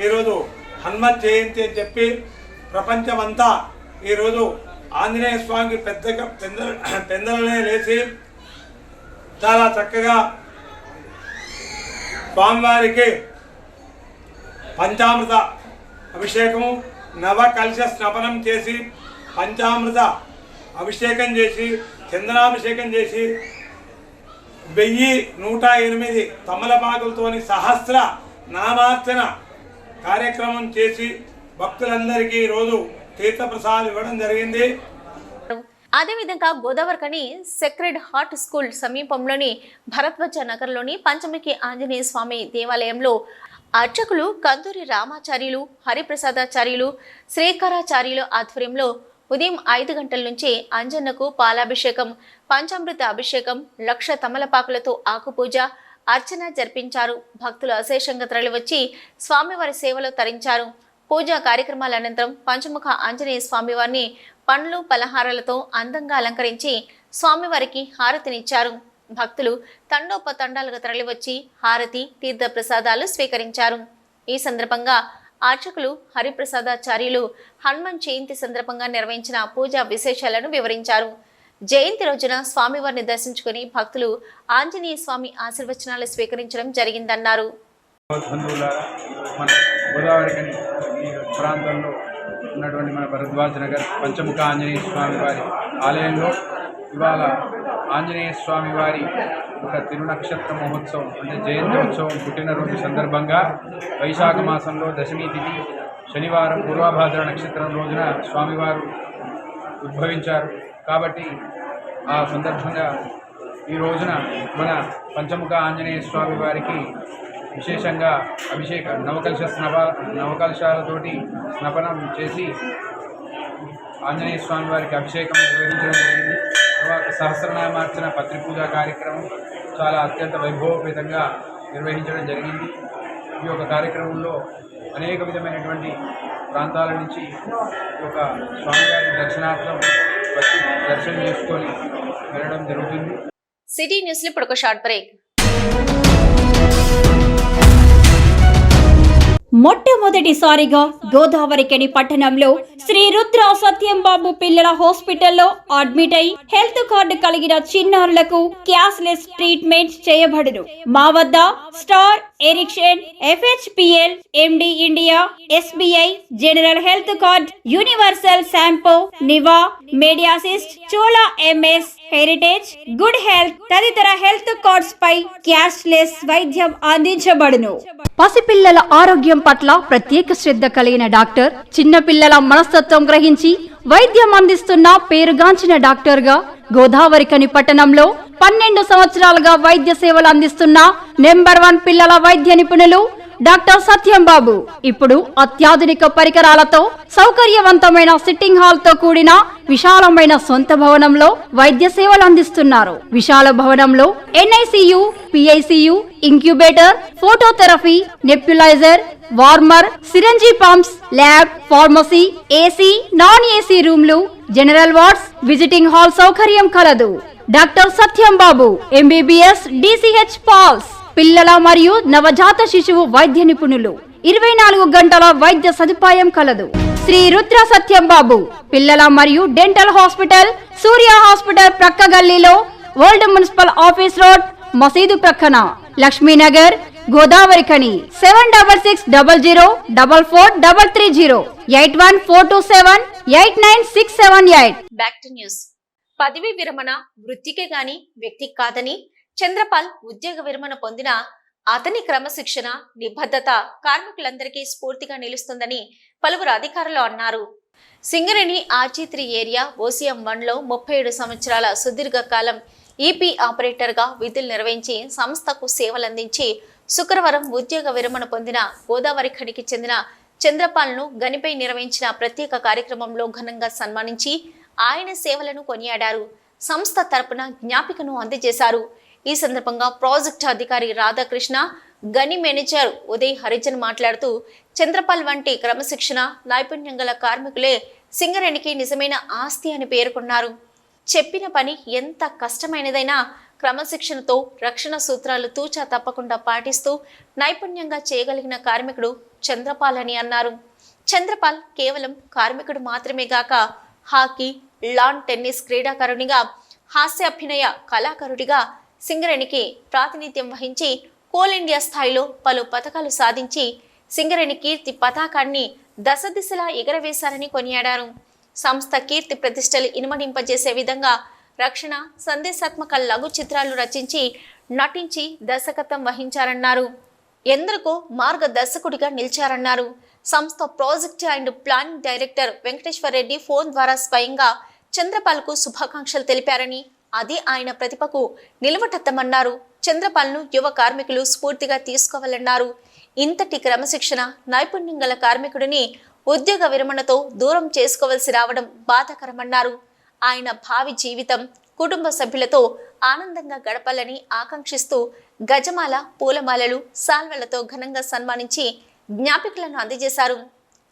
ఈరోజు హనుమత్ జయంతి అని చెప్పి ప్రపంచమంతా ఈరోజు ఆంజనేయ స్వామికి పెందలనే లేచి చాలా చక్కగా స్వామివారికి పంచామృత అభిషేకము, నవకలశ స్నాపనం చేసి పంచామృత అభిషేకం చేసి చందనాభిషేకం చేసి 1108 తమలపాకులతోని సహస్ర నామార్చన కార్యక్రమం చేసి భక్తులందరికీ ఈరోజు తీర్థప్రసాదం ఇవ్వడం జరిగింది. అదేవిధంగా గోదావరికని సెక్రెడ్ హార్ట్ స్కూల్ సమీపంలోని భరద్వాజ నగర్లోని పంచముఖి ఆంజనేయ స్వామి దేవాలయంలో అర్చకులు కందూరి రామాచార్యులు, హరిప్రసాదాచార్యులు, శ్రీకరాచార్యులు ఆధ్వర్యంలో ఉదయం 5 గంటల నుంచి అంజన్నకు పాలాభిషేకం, పంచామృత అభిషేకం, 1,00,000 తమలపాకులతో ఆకుపూజ, అర్చన జరిపించారు. భక్తులు అశేషంగా తరలివచ్చి స్వామివారి సేవలో తరించారు. పూజా కార్యక్రమాల అనంతరం పంచముఖ ఆంజనేయ స్వామివారిని పండ్లు పలహారాలతో అందంగా అలంకరించి స్వామివారికి హారతినిచ్చారు. భక్తులు తండోపతండాలుగా తరలివచ్చి హారతి, తీర్థ ప్రసాదాలు స్వీకరించారు. ఈ సందర్భంగా అర్చకులు హరిప్రసాదాచార్యులు హనుమాన్ జయంతి సందర్భంగా నిర్వహించిన పూజా విశేషాలను వివరించారు. జయంతి రోజున స్వామివారిని దర్శించుకుని భక్తులు ఆంజనేయ స్వామి ఆశీర్వచనాలు స్వీకరించడం జరిగిందన్నారు. మన గోదావరికని ఈ ప్రాంతంలో ఉన్నటువంటి మన భరద్వాజ నగర్ పంచముఖ ఆంజనేయ స్వామి వారి ఆలయంలో ఇవాళ ఆంజనేయ స్వామి వారి ఒక తిరునక్షత్ర మహోత్సవం అంటే జయంత్యోత్సవం పుట్టినరోజు సందర్భంగా వైశాఖ మాసంలో దశమి తిథి శనివారం పూర్వభాద్ర నక్షత్రం రోజున స్వామివారు ఉద్భవించారు. కాబట్టి ఆ సందర్భంగా ఈ రోజున మన పంచముఖ ఆంజనేయ స్వామి వారికి విశేషంగా అభిషేక నవకలశాలతోటి స్నపనం చేసి ఆంజనేయ స్వామి వారికి అభిషేకం నిర్వహించడం జరిగింది. తర్వాత సహస్రనామార్చన పత్రిపూజ కార్యక్రమం చాలా అత్యంత వైభవపేతంగా నిర్వహించడం జరిగింది. ఈ యొక్క కార్యక్రమంలో అనేక విధమైనటువంటి ప్రాంతాల నుంచి ఈ యొక్క స్వామివారి దర్శనార్థం వచ్చి దర్శనం చేసుకొని వెళ్ళడం జరుగుతుంది. సిటీ న్యూస్లో ఇప్పుడు ఒక షార్ట్ బ్రేక్. మొట్టమొదటిసారిగా గోదావరికని పట్టణంలో శ్రీ రుద్ర సత్యంబాబు పిల్లల హాస్పిటల్లో అడ్మిట్ అయి హెల్త్ కార్డు కలిగిన చిన్నారులకు క్యాష్లెస్ ట్రీట్మెంట్ చేయబడును. మా వద్ద Star, Ericson, FHPL, MD India, SBI, general health card, universal Sompo, Niva, Mediassist, Chola MS, Heritage, good health తదితర హెల్త్ కార్డ్స్ పై క్యాష్లెస్ వైద్యం అందించబడును. పసిపిల్లల ఆరోగ్యం పట్ల ప్రత్యేక శ్రద్ధ కలిగిన డాక్టర్, చిన్న పిల్లల మనస్తత్వం గ్రహించి వైద్యం అందిస్తున్న పేరుగాంచిన డాక్టర్ గా గోదావరికని పట్టణంలో 12 సంవత్సరాలుగా వైద్య సేవలు అందిస్తున్న నంబర్ 1 పిల్లల వైద్య నిపుణులు డాక్టర్ సత్యంబాబు ఇప్పుడు అత్యాధునిక పరికరాలతో సౌకర్యవంతమైన సిట్టింగ్ హాల్ తో కూడిన విశాలమైన సొంత భవనంలో వైద్య సేవలు అందిస్తున్నారు. విశాల భవనంలో NICU, PICU, incubator, phototherapy, nebulizer, warmer, syringe pumps, lab, pharmacy, AC, non AC రూమ్లు, జనరల్ వార్డ్స్, విజిటింగ్ హాల్ సౌకర్యం కలదు. Doctor Satyambabu MBBS, DCH PALS, పిల్లల మరియు నవజాత శిశువు వైద్య నిపుణులు, 24 గంటల వైద్య సదుపాయం కలదు. శ్రీ రుద్ర సత్యంబాబు పిల్లల మరియు డెంటల్ హాస్పిటల్, సూర్య హాస్పిటల్ ప్రక్క గల్లీలో, ఓల్డ్ మున్సిపల్ ఆఫీస్ రోడ్, మసీదు ప్రక్కన, Lakshmi Nagar, Godavarikhani. 7600004430, 8142789678. Back to news. పదవి విరమణ వృత్తికే గాని వ్యక్తికి కాదని చంద్రపాల్ ఉద్యోగ విరమణ పొందిన అతని క్రమశిక్షణ, నిబద్ధత కార్మికులందరికీ స్ఫూర్తిగా నిలుస్తుందని పలువురు అధికారులు అన్నారు. సింగరేణి RG3 ఏరియా OCM 1లో 37 సంవత్సరాల సుదీర్ఘ కాలం EP ఆపరేటర్గా విధులు నిర్వహించి సంస్థకు సేవలందించి శుక్రవారం ఉద్యోగ విరమణ పొందిన గోదావరి ఖనికి చెందిన చంద్రపాల్ను గనిపై నిర్వహించిన ప్రత్యేక కార్యక్రమంలో ఘనంగా సన్మానించి ఆయన సేవలను కొనియాడారు. సంస్థ తరపున జ్ఞాపికను అందజేశారు. ఈ సందర్భంగా ప్రాజెక్టు అధికారి రాధాకృష్ణ, గని మేనేజర్ ఉదయ్ హరిజన్ మాట్లాడుతూ చంద్రపాల్ వంటి క్రమశిక్షణ, నైపుణ్యం గల కార్మికులే సింగరేణికి నిజమైన ఆస్తి అని పేర్కొన్నారు. చెప్పిన పని ఎంత కష్టమైనదైనా క్రమశిక్షణతో రక్షణ సూత్రాలు తూచా తప్పకుండా పాటిస్తూ నైపుణ్యంగా చేయగలిగిన కార్మికుడు చంద్రపాల్ అని అన్నారు. చంద్రపాల్ కేవలం కార్మికుడు మాత్రమే గాక హాకీ, లాన్ టెన్నిస్ క్రీడాకారునిగా, హాస్యాభినయ కళాకారుడిగా సింగరేణికి ప్రాతినిధ్యం వహించి కోల్ ఇండియా స్థాయిలో పలు పథకాలు సాధించి సింగరేణి కీర్తి పతాకాన్ని దశ దిశలా ఎగరవేశారని కొనియాడారు. సంస్థ కీర్తి ప్రతిష్టలు ఇనుమడింపజేసే విధంగా రక్షణ సందేశాత్మక లఘు చిత్రాలు రచించి నటించి దర్శకత్వం వహించారన్నారు. ఎందరికో మార్గదర్శకుడిగా నిలిచారన్నారు. సంస్థ project and planning director Venkateswara Reddy phone ద్వారా స్వయంగా చంద్రపాల్కు శుభాకాంక్షలు తెలిపారని, అది ఆయన ప్రతిభకు నిలవటత్తమన్నారు. చంద్రపాల్ను యువ కార్మికులు స్ఫూర్తిగా తీసుకోవాలన్నారు. ఇంతటి క్రమశిక్షణ, నైపుణ్యం గల కార్మికుడిని ఉద్యోగ విరమణతో దూరం చేసుకోవలసి రావడం బాధాకరమన్నారు. ఆయన భావి జీవితం కుటుంబ సభ్యులతో ఆనందంగా గడపాలని ఆకాంక్షిస్తూ గజమాల, పూలమాలలు, సాల్వలతో ఘనంగా సన్మానించి జ్ఞాపికలను అందజేశారు.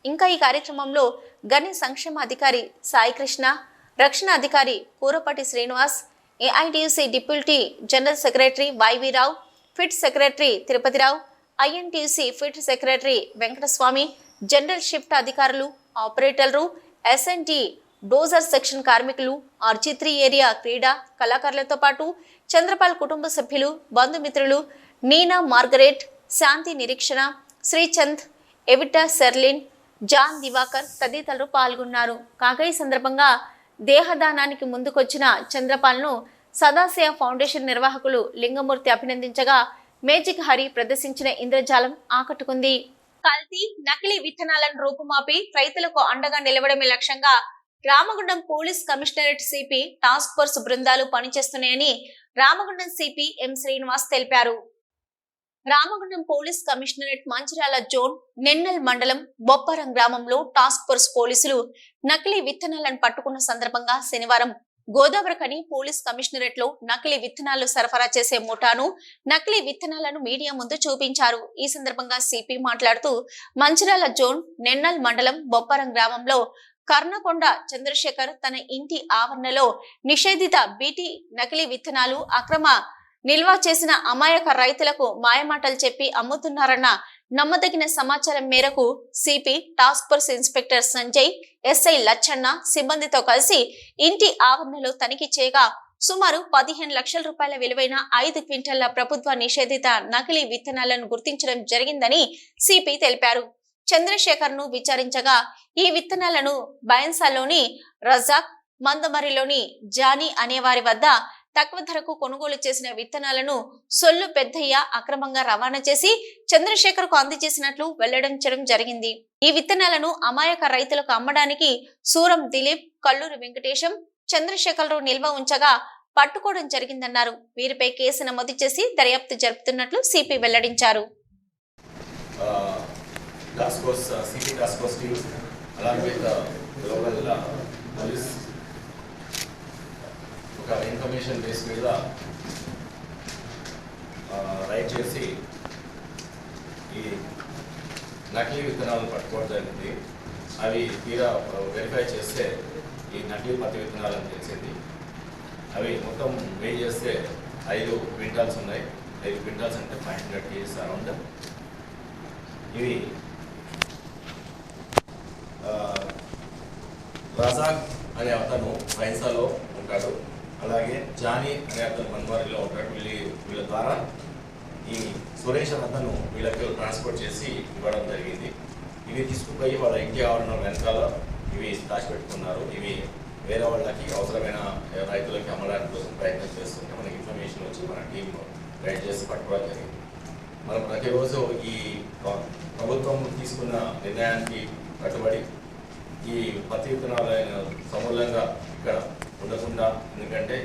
ఇంకా ఈ కార్యక్రమంలో గని సంక్షేమ అధికారి సాయికృష్ణ, రక్షణ అధికారి Kurapati Srinivas, AITUC deputy general secretary YV Rao, pit secretary Tirupathirao, INTUC pit secretary Venkataswamy, general shift అధికారులు, ఆపరేటర్లు, SNT డోజర్ సెక్షన్ కార్మికులు, RG3 ఏరియా క్రీడా కళాకారులతో పాటు చంద్రపాల్ కుటుంబ సభ్యులు, బంధుమిత్రులు నీనా మార్గరెట్, శాంతి నిరీక్షణ, శ్రీచంద్, ఎవిటా సెర్లిన్, జాన్ దివాకర్ తదితరులు పాల్గొన్నారు. కాగా ఈ సందర్భంగా దేహదానానికి ముందుకొచ్చిన చంద్రపాల్ను సదాశయ ఫౌండేషన్ నిర్వాహకులు లింగమూర్తి అభినందించగా మేజిక్ హరి ప్రదర్శించిన ఇంద్రజాలం ఆకట్టుకుంది. కల్తీ, నకిలీ విత్తనాలను రూపుమాపి రైతులకు అండగా నిలవడమే లక్ష్యంగా Ramagundam police commissionerate CP task force బృందాలు పనిచేస్తున్నాయని రామగుండం CP M శ్రీనివాస్ తెలిపారు. Ramagundam police commissionerate Mancherial zone Nennal మండలం బొప్పారం గ్రామంలో టాస్క్ ఫోర్స్ పోలీసులు నకిలీ విత్తనాలను పట్టుకున్న సందర్భంగా శనివారం గోదావరిఖని పోలీస్ కమిషనరేట్ లో నకిలీ విత్తనాలు సరఫరా చేసే ముఠాను, నకిలీ విత్తనాలను మీడియా ముందు చూపించారు. ఈ సందర్భంగా CP మాట్లాడుతూ మంచిర్యాల జోన్ నెన్నల్ మండలం బొప్పారం గ్రామంలో కర్ణకొండ చంద్రశేఖర్ తన ఇంటి ఆవరణలో నిషేధిత BT నకిలీ విత్తనాలు అక్రమ నిల్వ చేసిన అమాయక రైతులకు మాయమాటలు చెప్పి అమ్ముతున్నారన్న నమ్మదగిన సమాచారం మేరకు CP task force inspector Sanjay, SI Lacchanna సిబ్బందితో కలిసి ఇంటి ఆవరణలో తనిఖీ చేయగా సుమారు 15 లక్షల రూపాయల విలువైన 5 క్వింటాల ప్రభుత్వ నిషేధిత నకిలీ విత్తనాలను గుర్తించడం జరిగిందని CP తెలిపారు. చంద్రశేఖర్ ను విచారించగా ఈ విత్తనాలను బైన్సాలోని రజాక్, మందమరిలోని జానీ అనేవారి వద్ద తక్కువ ధరకు కొనుగోలు చేసిన విత్తనాలను సొల్లు పెద్దయ్య అక్రమంగా రవాణా చేసి చంద్రశేఖర్ కు అందజేసినట్లు వెల్లడించడం జరిగింది. ఈ విత్తనాలను అమాయక రైతులకు అమ్మడానికి సూరం దిలీప్, కల్లూరి వెంకటేశం, చంద్రశేఖర్ నిల్వ ఉంచగా పట్టుకోవడం జరిగిందన్నారు. వీరిపై కేసు నమోదు చేసి దర్యాప్తు జరుపుతున్నట్లు CP వెల్లడించారు. CP task force team along with global police ఒక ఇన్ఫర్మేషన్ బేస్ మీద రైట్ చేసి ఈ నకిలీ విత్తనాలను పట్టుకోవడం జరిగింది. అవి తీరా వెరిఫై చేస్తే ఈ నకిలీ పత్తి విత్తనాలని తెలిసింది. అవి మొత్తం వే చేస్తే 5 క్వింటాల్స్ ఉన్నాయి. 5 క్వింటాల్స్ అంటే 500 kgs అరౌండ్. ఇవి రజాక్ అనే అతను బైన్సాలో ఉంటాడు, అలాగే జానీ అనే అతను మన్వారిలో ఉంటాడు. వీళ్ళ ద్వారా ఈ సురేష్ అతను వీళ్ళకి ట్రాన్స్పోర్ట్ చేసి ఇవ్వడం జరిగింది. ఇవి తీసుకుపోయి వాళ్ళ ఇంటి ఆవరణ వెనకాల ఇవి దాచిపెట్టుకున్నారు. ఇవి వేరే వాళ్ళకి అవసరమైన రైతులకి అమ్మడానికి కోసం ప్రయత్నం చేస్తుంటే మనకి ఇన్ఫర్మేషన్ వచ్చి మన టీం రైడ్ చేసి పట్టుకోవడం జరిగింది. మనం ప్రతిరోజు ఈ ప్రభుత్వం తీసుకున్న నిర్ణయానికి కట్టుబడి ఈ పత్తి విత్తనాలైన సమూలంగా ఇక్కడ ఉండకుండా, ఎందుకంటే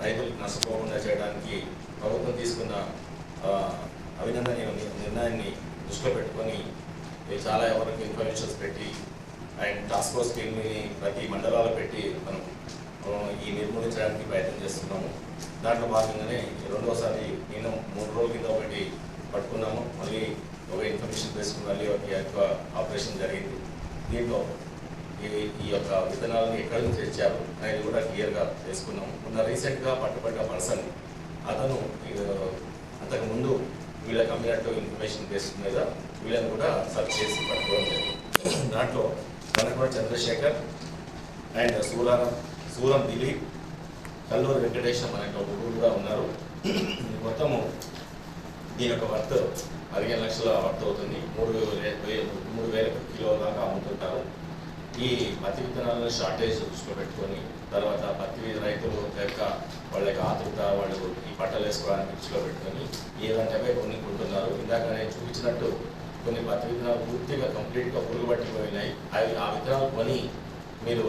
రైతులకు నష్టపోకుండా చేయడానికి ప్రభుత్వం తీసుకున్న అభినందనీయ నిర్ణయాన్ని దృష్టిలో పెట్టుకొని చాలా ఎవరికి ఇన్ఫర్మేషన్స్ పెట్టి అండ్ టాస్క్ ఫోర్స్ టీమ్ని ప్రతి మండలాలు పెట్టి మనం ఈ నిర్మూలించడానికి ప్రయత్నం చేస్తున్నాము. దాంట్లో భాగంగానే రెండోసారి నేను 3 రోజుల కింద ఒకటి పట్టుకున్నాము. మళ్ళీ ఒక ఇన్ఫర్మేషన్ తీసుకుని మళ్ళీ ఒక ఆపరేషన్ జరిగింది. దీంట్లో ఈ యొక్క విత్తనాలను ఎక్కడి నుంచి తెచ్చారు అనేది కూడా క్లియర్గా తెలుసుకున్నాము. మొన్న రీసెంట్గా పట్టుబడ్డ పర్సన్ అతను అంతకుముందు వీళ్ళకి అమ్మినట్టు ఇన్ఫర్మేషన్ బేస్ మీద వీళ్ళని కూడా సర్చ్ చేసి పట్టుకోవడం జరిగింది. దాంట్లో కనకవర చంద్రశేఖర్ అండ్ సూరం దిలీప్, కల్లూరు వెంకటేశం అనే ఒక ముగ్గురు కూడా ఉన్నారు. మొత్తము దీని యొక్క వర్త్ 15 లక్షల వర్త్ అవుతుంది. 3,000 కిలోల దాకా అమ్ముతుంటారు. ఈ పత్తి విత్తనాలను షార్టేజ్ దృష్టిలో పెట్టుకొని, తర్వాత పత్తి రైతుల యొక్క వాళ్ళ యొక్క ఆతృత, వాళ్ళు ఈ బట్టలు వేసుకోవడానికి దృష్టిలో పెట్టుకొని ఏ వెంటనే కొనుక్కుంటున్నారు. ఇందాక నేను చూపించినట్టు కొన్ని పత్తి విత్తనాలు పూర్తిగా కంప్లీట్గా పురుగు పట్టిపోయినాయి. అవి ఆ విత్తనాలు కొని మీరు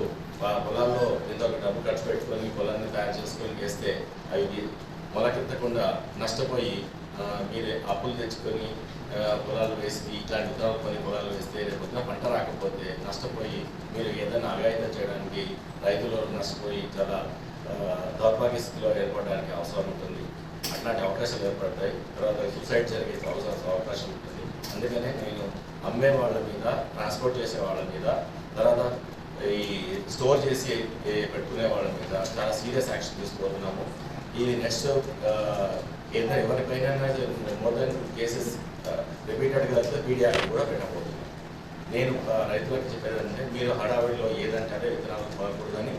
పొలాల్లో ఎంతో డబ్బు ఖర్చు పెట్టుకొని పొలాన్ని తయారు చేసుకొని వేస్తే అవి మొలకెత్తకుండా నష్టపోయి మీరే అప్పులు తెచ్చుకొని పొలాలు వేసి ఇట్లాంటి విత్తనాలు కొన్ని పొలాలు వేస్తే రేపొద్దున పంట రాకపోతే నష్టపోయి మీరు ఏదైనా అఘాయితం చేయడానికి రైతులు నష్టపోయి చాలా దౌర్భాగ్య స్థితిలో ఏర్పడడానికి అవసరం ఉంటుంది. అట్లాంటి అవకాశాలు ఏర్పడతాయి. తర్వాత సూసైడ్ జరిగే అవకాశం ఉంటుంది. అందుకనే నేను అమ్మే వాళ్ళ మీద, ట్రాన్స్పోర్ట్ చేసే వాళ్ళ మీద, తర్వాత ఈ స్టోర్ చేసి పెట్టుకునే వాళ్ళ మీద చాలా సీరియస్ యాక్షన్ తీసుకుంటున్నాము. ఈ నెక్స్ట్ ఏదైనా ఎవరిపైనా మోర్ దెన్ 2 కేసెస్ రిపీటెడ్గా వెళ్తే పీడియాలు కూడా పెట్టబోతున్నాం. నేను రైతులకు చెప్పేది అంటే మీరు హడావిడిలో ఏదంటే అదే విత్తనాలు కొనకూడదని,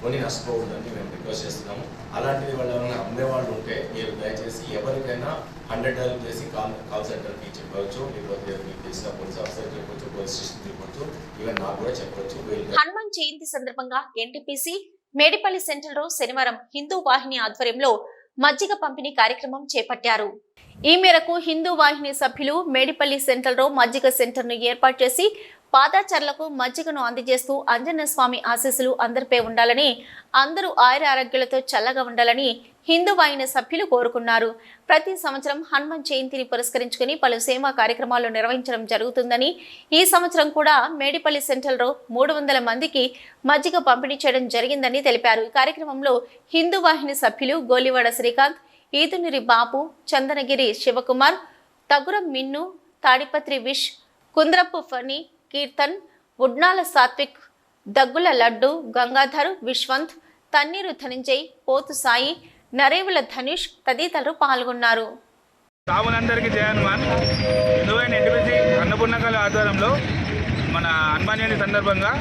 కొని నష్టపోకూడదని మేము రిక్వెస్ట్ చేస్తున్నాము. అలాంటిది వాళ్ళు ఎవరైనా అమ్మేవాళ్ళు ఉంటే మీరు దయచేసి ఎవరికైనా 100 డైల్ చేసి కాల్ సెంటర్కి చెప్పవచ్చు, లేకపోతే మీకు తెలిసిన పోలీస్ ఆఫీసర్ చెప్పవచ్చు, పోలీస్ స్టేషన్ చెప్పవచ్చు, ఈవెన్ నాకు కూడా చెప్పవచ్చు. హనుమాన్ జయంతి సందర్భంగా ఎన్టీపీసీ మేడిపల్లి సెంటర్లో శనివారం హిందూ వాహిని ఆధ్వర్యంలో మజ్జిగ పంపిణీ కార్యక్రమం చేపట్టారు. ఈ మేరకు హిందూ వాహిని సభ్యులు మేడిపల్లి సెంటర్లో మజ్జిగ సెంటర్ను ఏర్పాటు చేసి పాదాచారులకు మజ్జిగను అందజేస్తూ ఆంజనేయ స్వామి ఆశీస్సులు అందరిపై ఉండాలని, అందరూ ఆయుర ఆరోగ్యాలతో చల్లగా ఉండాలని హిందూ వాహిని సభ్యులు కోరుకున్నారు. ప్రతి సంవత్సరం హనుమాన్ జయంతిని పురస్కరించుకుని పలు సేవా కార్యక్రమాలు నిర్వహించడం జరుగుతుందని, ఈ సంవత్సరం కూడా మేడిపల్లి సెంటర్లో 300 మందికి మజ్జిగ పంపిణీ చేయడం జరిగిందని తెలిపారు. ఈ కార్యక్రమంలో హిందూ వాహిని సభ్యులు గోలివాడ శ్రీకాంత్, ఈదునిరి బాపు, చందనగిరి శివకుమార్, తగురం మిన్ను, తాడిపత్రి విష్, కుంద్రపు ఫణి, కీర్తన్, ఉడ్నాల సాత్విక్, దగ్గుల లడ్డు, గంగాధర్, విశ్వంత్, తన్నీరు ధనంజయ్, పోతు సాయి, నరేవుల ధనుష్ తదితరులు పాల్గొన్నారు. రాములందరికీ జయ హనుమాన్. హిందూ వాహిని ఎన్టీపీసీ అన్నపూర్ణకాల ఆధ్వర్యంలో మన హనుమాన్ జయంతి సందర్భంగా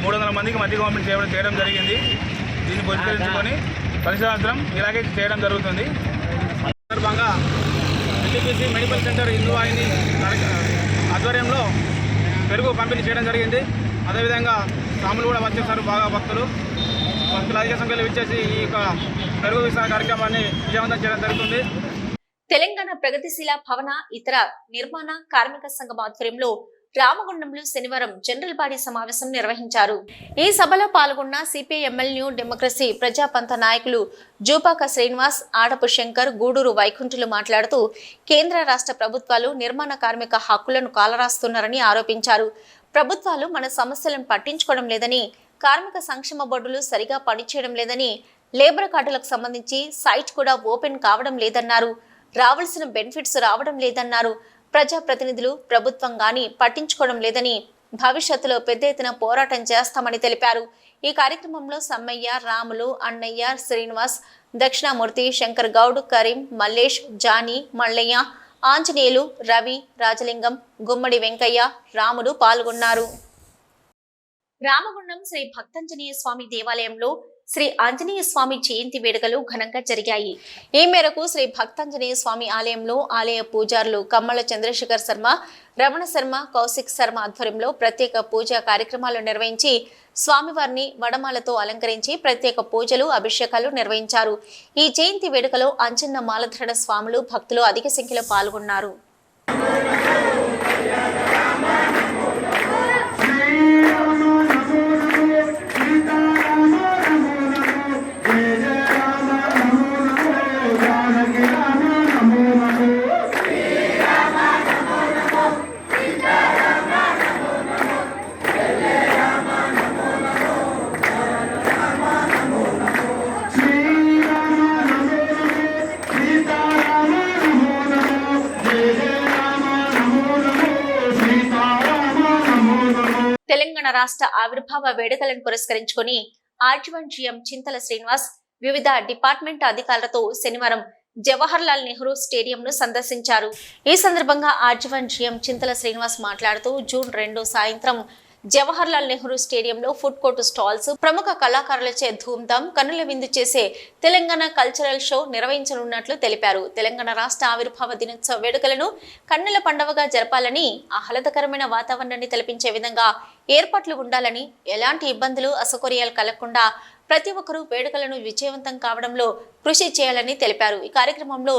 300 మందికి మజ్జిగ పంపిణీ చేయడం జరిగింది. దీన్ని పురస్కరించుకొని ప్రతి సంవత్సరం ఇలాగే చేయడం జరుగుతుంది. సందర్భంగా ఎన్టీపీసీ మెడికల్ సెంటర్ హిందూ వాహిని ఆధ్వర్యంలో పెరుగు పంపిణీ చేయడం జరిగింది. అదేవిధంగా స్వాములు కూడా వచ్చేసారు. బాగా భక్తులు అధిక సంఖ్యలో ఇచ్చేసి ఈ యొక్క పెరుగు విస్తరణ కార్యక్రమాన్ని విజయవంతం చేయడం జరుగుతుంది. తెలంగాణ ప్రగతిశీల భవన ఇతర నిర్మాణ కార్మిక సంఘం ఆధ్వర్యంలో రామగుండంలో శనివారం జనరల్ బాడీ సమావేశం నిర్వహించారు. ఈ సభలో పాల్గొన్న సిపిఐఎంఎల్ న్యూ డెమోక్రసీ ప్రజాపంత నాయకులు జూపాక శ్రీనివాస్, ఆడపు శంకర్, గూడూరు వైకుంఠులు మాట్లాడుతూ కేంద్ర రాష్ట్ర ప్రభుత్వాలు నిర్మాణ కార్మిక హక్కులను కాలరాస్తున్నారని ఆరోపించారు. ప్రభుత్వాలు మన సమస్యలను పట్టించుకోవడం లేదని, కార్మిక సంక్షేమ బోర్డులు సరిగా పనిచేయడం లేదని, లేబర్ కార్డులకు సంబంధించి సైట్ కూడా ఓపెన్ కావడం లేదన్నారు. రావాల్సిన బెనిఫిట్స్ రావడం లేదన్నారు. ప్రజాప్రతినిధులు ప్రభుత్వం గాని పట్టించుకోవడం లేదని, భవిష్యత్తులో పెద్ద ఎత్తున పోరాటం చేస్తామని తెలిపారు. ఈ కార్యక్రమంలో సమ్మయ్య, రాములు, అన్నయ్య, శ్రీనివాస్, దక్షిణామూర్తి, శంకర్ గౌడ్, కరీం, మల్లేష్, జానీ, మల్లయ్య, ఆంజనేయులు, రవి, రాజలింగం, గుమ్మడి వెంకయ్య, రాములు పాల్గొన్నారు. రామగుండం శ్రీ భక్తాంజనేయ స్వామి దేవాలయంలో శ్రీ ఆంజనేయ స్వామి జయంతి వేడుకలు ఘనంగా జరిగాయి. ఈ మేరకు శ్రీ భక్తాంజనేయ స్వామి ఆలయంలో ఆలయ పూజారులు కమ్మల చంద్రశేఖర్ శర్మ, రమణ శర్మ, కౌశిక్ శర్మ ఆధ్వర్యంలో ప్రత్యేక పూజా కార్యక్రమాలు నిర్వహించి స్వామివారిని వడమాలతో అలంకరించి ప్రత్యేక పూజలు, అభిషేకాలు నిర్వహించారు. ఈ జయంతి వేడుకలో అంజన్న మాలధరణ స్వాములు, భక్తులు అధిక సంఖ్యలో పాల్గొన్నారు. తెలంగాణ రాష్ట్ర ఆవిర్భావ వేడుకలను పురస్కరించుకుని ఆర్జీవన్ జీఎం చింతల శ్రీనివాస్ వివిధ డిపార్ట్మెంట్ అధికారులతో శనివారం జవహర్ లాల్ నెహ్రూ స్టేడియంను సందర్శించారు. ఈ సందర్భంగా ఆర్జీవన్ జీఎం చింతల శ్రీనివాస్ మాట్లాడుతూ జూన్ 2 సాయంత్రం జవహర్ లాల్ నెహ్రూ స్టేడియంలో ఫుడ్ కోర్టు స్టాల్స్, ప్రముఖ కళాకారులచే ధూమ్ధామ్ కన్నుల విందు చేసే తెలంగాణ కల్చరల్ షో నిర్వహించనున్నట్లు తెలిపారు. తెలంగాణ రాష్ట్ర ఆవిర్భావ దినోత్సవ వేడుకలను కన్నుల పండుగగా జరపాలని, ఆహ్లాదకరమైన వాతావరణాన్ని తలపించే విధంగా ఏర్పాట్లు ఉండాలని, ఎలాంటి ఇబ్బందులు, అసౌకర్యాలు కలగకుండా ప్రతి ఒక్కరూ వేడుకలను విజయవంతం కావడంలో కృషి చేయాలని తెలిపారు. ఈ కార్యక్రమంలో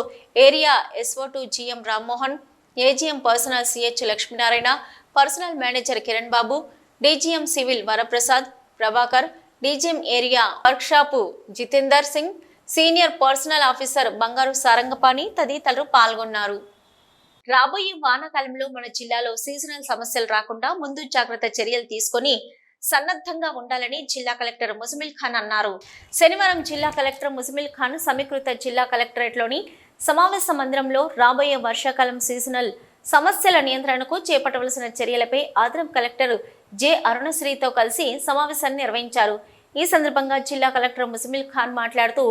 area SO2 GM Rammohan, AGM personnel CH Lakshminarayana, personnel manager Kiran Babu, DGM civil Varaprasad, Prabhakar, DGM area workshop Jitender Singh, senior personnel officer Bangaru Sarangapani తదితరులు పాల్గొన్నారు. రాబోయే వానాకాలంలో మన జిల్లాలో సీజనల్ సమస్యలు రాకుండా ముందు జాగ్రత్త చర్యలు తీసుకొని సన్నద్ధంగా ఉండాలని జిల్లా కలెక్టర్ ముజమిల్ ఖాన్ అన్నారు. శనివారం జిల్లా కలెక్టర్ ముజమిల్ ఖాన్ సమీకృత జిల్లా కలెక్టరేట్లోని సమావేశ మందిరంలో రాబోయే వర్షాకాలం సీజనల్ సమస్యల నియంత్రణకు చేపట్టవలసిన చర్యలపై అదనపు కలెక్టర్ జె అరుణశ్రీతో కలిసి సమావేశాన్ని నిర్వహించారు. ఈ సందర్భంగా జిల్లా కలెక్టర్ ముజమిల్ ఖాన్ మాట్లాడుతూ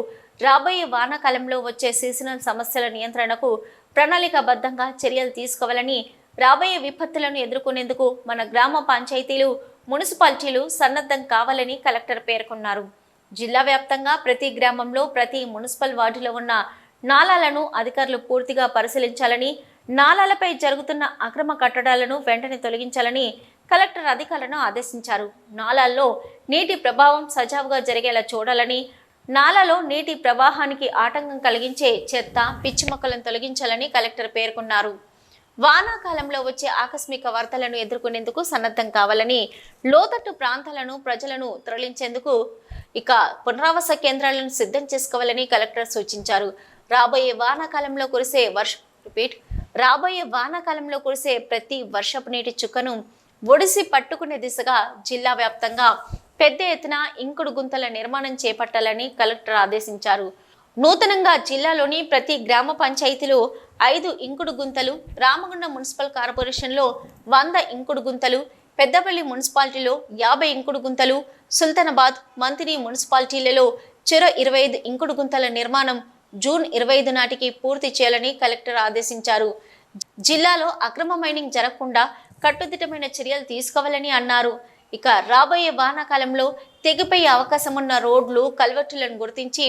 రాబోయే వానాకాలంలో వచ్చే సీజనల్ సమస్యల నియంత్రణకు ప్రణాళికాబద్ధంగా చర్యలు తీసుకోవాలని, రాబోయే విపత్తులను ఎదుర్కొనేందుకు మన గ్రామ పంచాయతీలు, మున్సిపాలిటీలు సన్నద్ధం కావాలని కలెక్టర్ పేర్కొన్నారు. జిల్లా వ్యాప్తంగా ప్రతి గ్రామంలో, ప్రతి మున్సిపల్ వార్డులో ఉన్న నాలాలను అధికారులు పూర్తిగా పరిశీలించాలని, నాలాలపై జరుగుతున్న అక్రమ కట్టడాలను వెంటనే తొలగించాలని కలెక్టర్ అధికారులను ఆదేశించారు. నాలాల్లో నీటి ప్రభావం సజావుగా జరిగేలా చూడాలని, నాలాలో నీటి ప్రవాహానికి ఆటంకం కలిగించే చెత్త, పిచ్చి మొక్కలను తొలగించాలని కలెక్టర్ పేర్కొన్నారు. వానాకాలంలో వచ్చే ఆకస్మిక వరదలను ఎదుర్కొనేందుకు సన్నద్ధం కావాలని, లోతట్టు ప్రాంతాలను ప్రజలను తరలించేందుకు ఇక పునరావాస కేంద్రాలను సిద్ధం చేసుకోవాలని కలెక్టర్ సూచించారు. రాబోయే వానాకాలంలో కురిసే ప్రతి వర్షపు నీటి చుక్కను ఒడిసి పట్టుకునే దిశగా జిల్లా వ్యాప్తంగా పెద్ద ఎత్తున ఇంకుడు గుంతల నిర్మాణం చేపట్టాలని కలెక్టర్ ఆదేశించారు. నూతనంగా జిల్లాలోని ప్రతి గ్రామ పంచాయతీలో 5 ఇంకుడు గుంతలు, రామగుండం మున్సిపల్ కార్పొరేషన్లో 100 ఇంకుడు గుంతలు, పెద్దపల్లి మున్సిపాలిటీలో 50 ఇంకుడు గుంతలు, సుల్తానాబాద్, మంతిని మున్సిపాలిటీలలో చెరో 25 ఇంకుడు గుంతల నిర్మాణం జూన్ 25 నాటికి పూర్తి చేయాలని కలెక్టర్ ఆదేశించారు. జిల్లాలో అక్రమ మైనింగ్ జరగకుండా కట్టుదిట్టమైన చర్యలు తీసుకోవాలని అన్నారు. ఇక రాబోయే వానాకాలంలో తెగిపోయే అవకాశం ఉన్న రోడ్లు, కల్వర్టులను గుర్తించి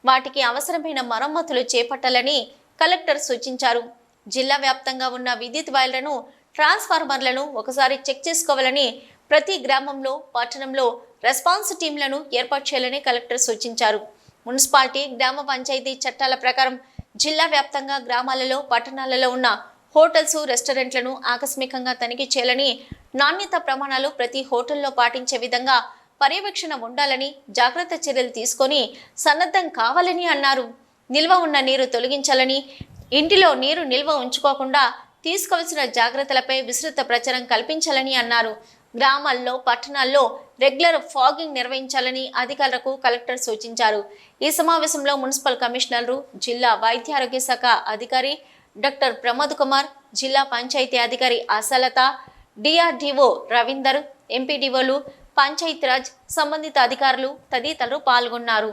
వాటికి అవసరమైన మరమ్మతులు చేపట్టాలని కలెక్టర్ సూచించారు. జిల్లా వ్యాప్తంగా ఉన్న విద్యుత్ వైర్లను, ట్రాన్స్ఫార్మర్లను ఒకసారి చెక్ చేసుకోవాలని, ప్రతి గ్రామంలో, పట్టణంలో రెస్పాన్స్ టీంలను ఏర్పాటు చేయాలని కలెక్టర్ సూచించారు. మున్సిపాలిటీ, గ్రామ పంచాయతీ చట్టాల ప్రకారం జిల్లా వ్యాప్తంగా గ్రామాలలో, పట్టణాలలో ఉన్న హోటల్స్, రెస్టారెంట్లను ఆకస్మికంగా తనిఖీ చేయాలని, నాణ్యత ప్రమాణాలు ప్రతి హోటల్లో పాటించే విధంగా పర్యవేక్షణ ఉండాలని, జాగ్రత్త చర్యలు తీసుకొని సన్నద్ధం కావాలని అన్నారు. నిల్వ ఉన్న నీరు తొలగించాలని, ఇంటిలో నీరు నిల్వ ఉంచుకోకుండా తీసుకోవాల్సిన జాగ్రత్తలపై విస్తృత ప్రచారం కల్పించాలని అన్నారు. గ్రామాల్లో, పట్టణాల్లో రెగ్యులర్ ఫాగింగ్ నిర్వహించాలని అధికారులకు కలెక్టర్ సూచించారు. ఈ సమావేశంలో మున్సిపల్ కమిషనర్లు, జిల్లా వైద్య ఆరోగ్య శాఖ అధికారి డాక్టర్ ప్రమోద్ కుమార్, జిల్లా పంచాయతీ అధికారి ఆశాలత, డిఆర్డీఓ రవీందర్, ఎంపీడీఓలు, పంచాయతీరాజ్ సంబంధిత అధికారులు తదితరులు పాల్గొన్నారు.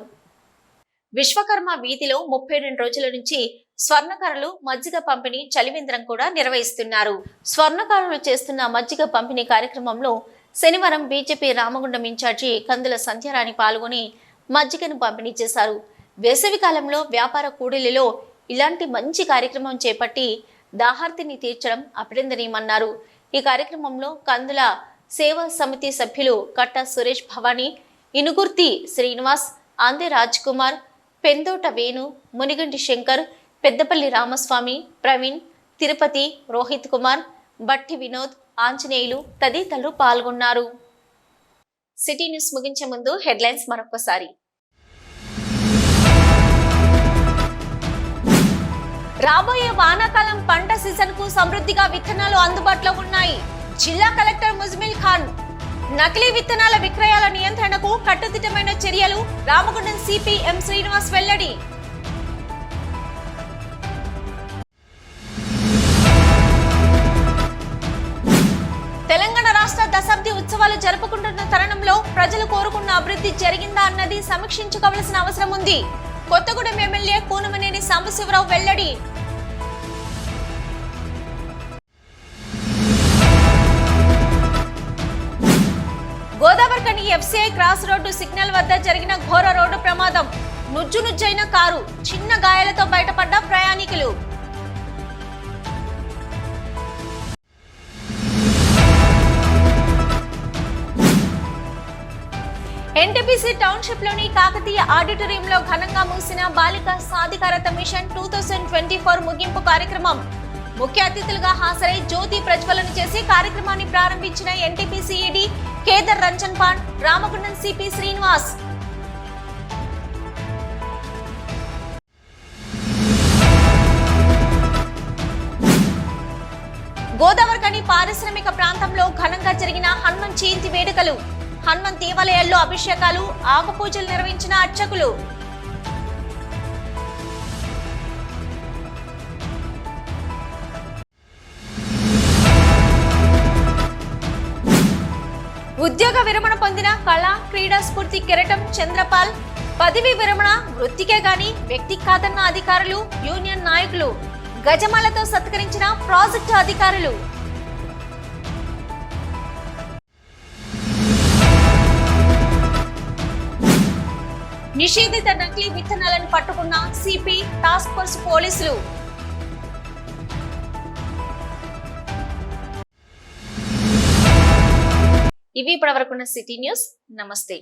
విశ్వకర్మ వీధిలో 32 రోజుల నుంచి స్వర్ణకారులు మజ్జిగ పంపిణీ చలివేంద్రం కూడా నిర్వహిస్తున్నారు. స్వర్ణకారులు చేస్తున్న మజ్జిగ పంపిణీ కార్యక్రమంలో శనివారం బీజేపీ రామగుండం ఇన్ఛార్జి కందుల సంధ్యారాణి పాల్గొని మజ్జిగను పంపిణీ చేశారు. వేసవి కాలంలో వ్యాపార కూడలిలో ఇలాంటి మంచి కార్యక్రమం చేపట్టి దాహార్తిని తీర్చడం అభినందనీయమన్నారు. ఈ కార్యక్రమంలో కందుల సేవా సమితి సభ్యులు కట్ట సురేష్ భవానీ, ఇనుగుర్తి శ్రీనివాస్, ఆందే రాజ్ కుమార్, పెందోట వేణు, మునిగంటి శంకర్, పెద్దపల్లి రామస్వామి, ప్రవీణ్, తిరుపతి, రోహిత్ కుమార్, బట్టి వినోద్, ఆంజనేయులు తదితరులు పాల్గొన్నారు. సిటీ న్యూస్ ముగించే ముందు హెడ్లైన్స్ మరొకసారి. రాబోయే వానాకాలం పంట సీజన్ కు సమృద్ధిగా విత్తనాలు అందుబాటులో ఉన్నాయి. జిల్లా కలెక్టర్ ముజ్మిల్ ఖాన్. నకిలీ విత్తనాల విక్రయాల నియంత్రణకు కట్టుదిట్టమైన చర్యలు. రామగుండం సిపి ఎం శ్రీనివాస్ వెల్లడి. తెలంగాణ రాష్ట్ర దశాబ్ది ఉత్సవాలు జరుపుకుంటున్న తరుణంలో ప్రజలు కోరుకున్న అభివృద్ధి జరిగిందా అన్నది సమీక్షించుకోవాల్సిన అవసరం ఉంది. కొత్తగూడెం ఎమ్మెల్యే కూనమనేని సాంబశివరావు వెల్లడి. Godavarikhani FCI cross road signal వద్ద జరిగిన ఘోర రోడ్డు ప్రమాదం. నుజ్జునుజ్జైన కారు, చిన్న గాయాలతో బయటపడ్డ ప్రయాణికులు. ఎన్టీపీసీ టౌన్షిప్ లోని కాకతీయ ఆడిటోరియంలో ఘనంగా ముగిసిన బాలికా సాధికారత మిషన్ 2024 ముగింపు కార్యక్రమం. ముఖ్య అతిథులుగా హాజరై జ్యోతి ప్రజ్వలన చేసి కార్యక్రమాన్ని ప్రారంభించిన NTPC ED Kedar Ranjan pond, Ramagundam CP Srinivas. Godavarikhani పారిశ్రామిక ప్రాంతంలో ఘనంగా జరిగిన హనుమాన్ జయంతి వేడుకలు. హనుమాన్ దేవాలయాల్లో అభిషేకాలు, ఆకుపూజలు నిర్వహించిన అర్చకులు. ఉద్యోగ విరమణ పొందిన కళా క్రీడా స్ఫూర్తి కెరటం చంద్రపాల్. పదవి విరమణ వృత్తికే గాని వ్యక్తికి కాదన్న అధికారులు, యూనియన్ నాయకులు. గజమాలతో సత్కరించిన ప్రాజెక్టు అధికారులు. నిషేధిత నకిలీ విత్తనాలను పట్టుకున్న సిపి టాస్క్ ఫోర్స్ పోలీసులు. ఇవి ఇప్పటివరకున్న సిటీ న్యూస్. నమస్తే.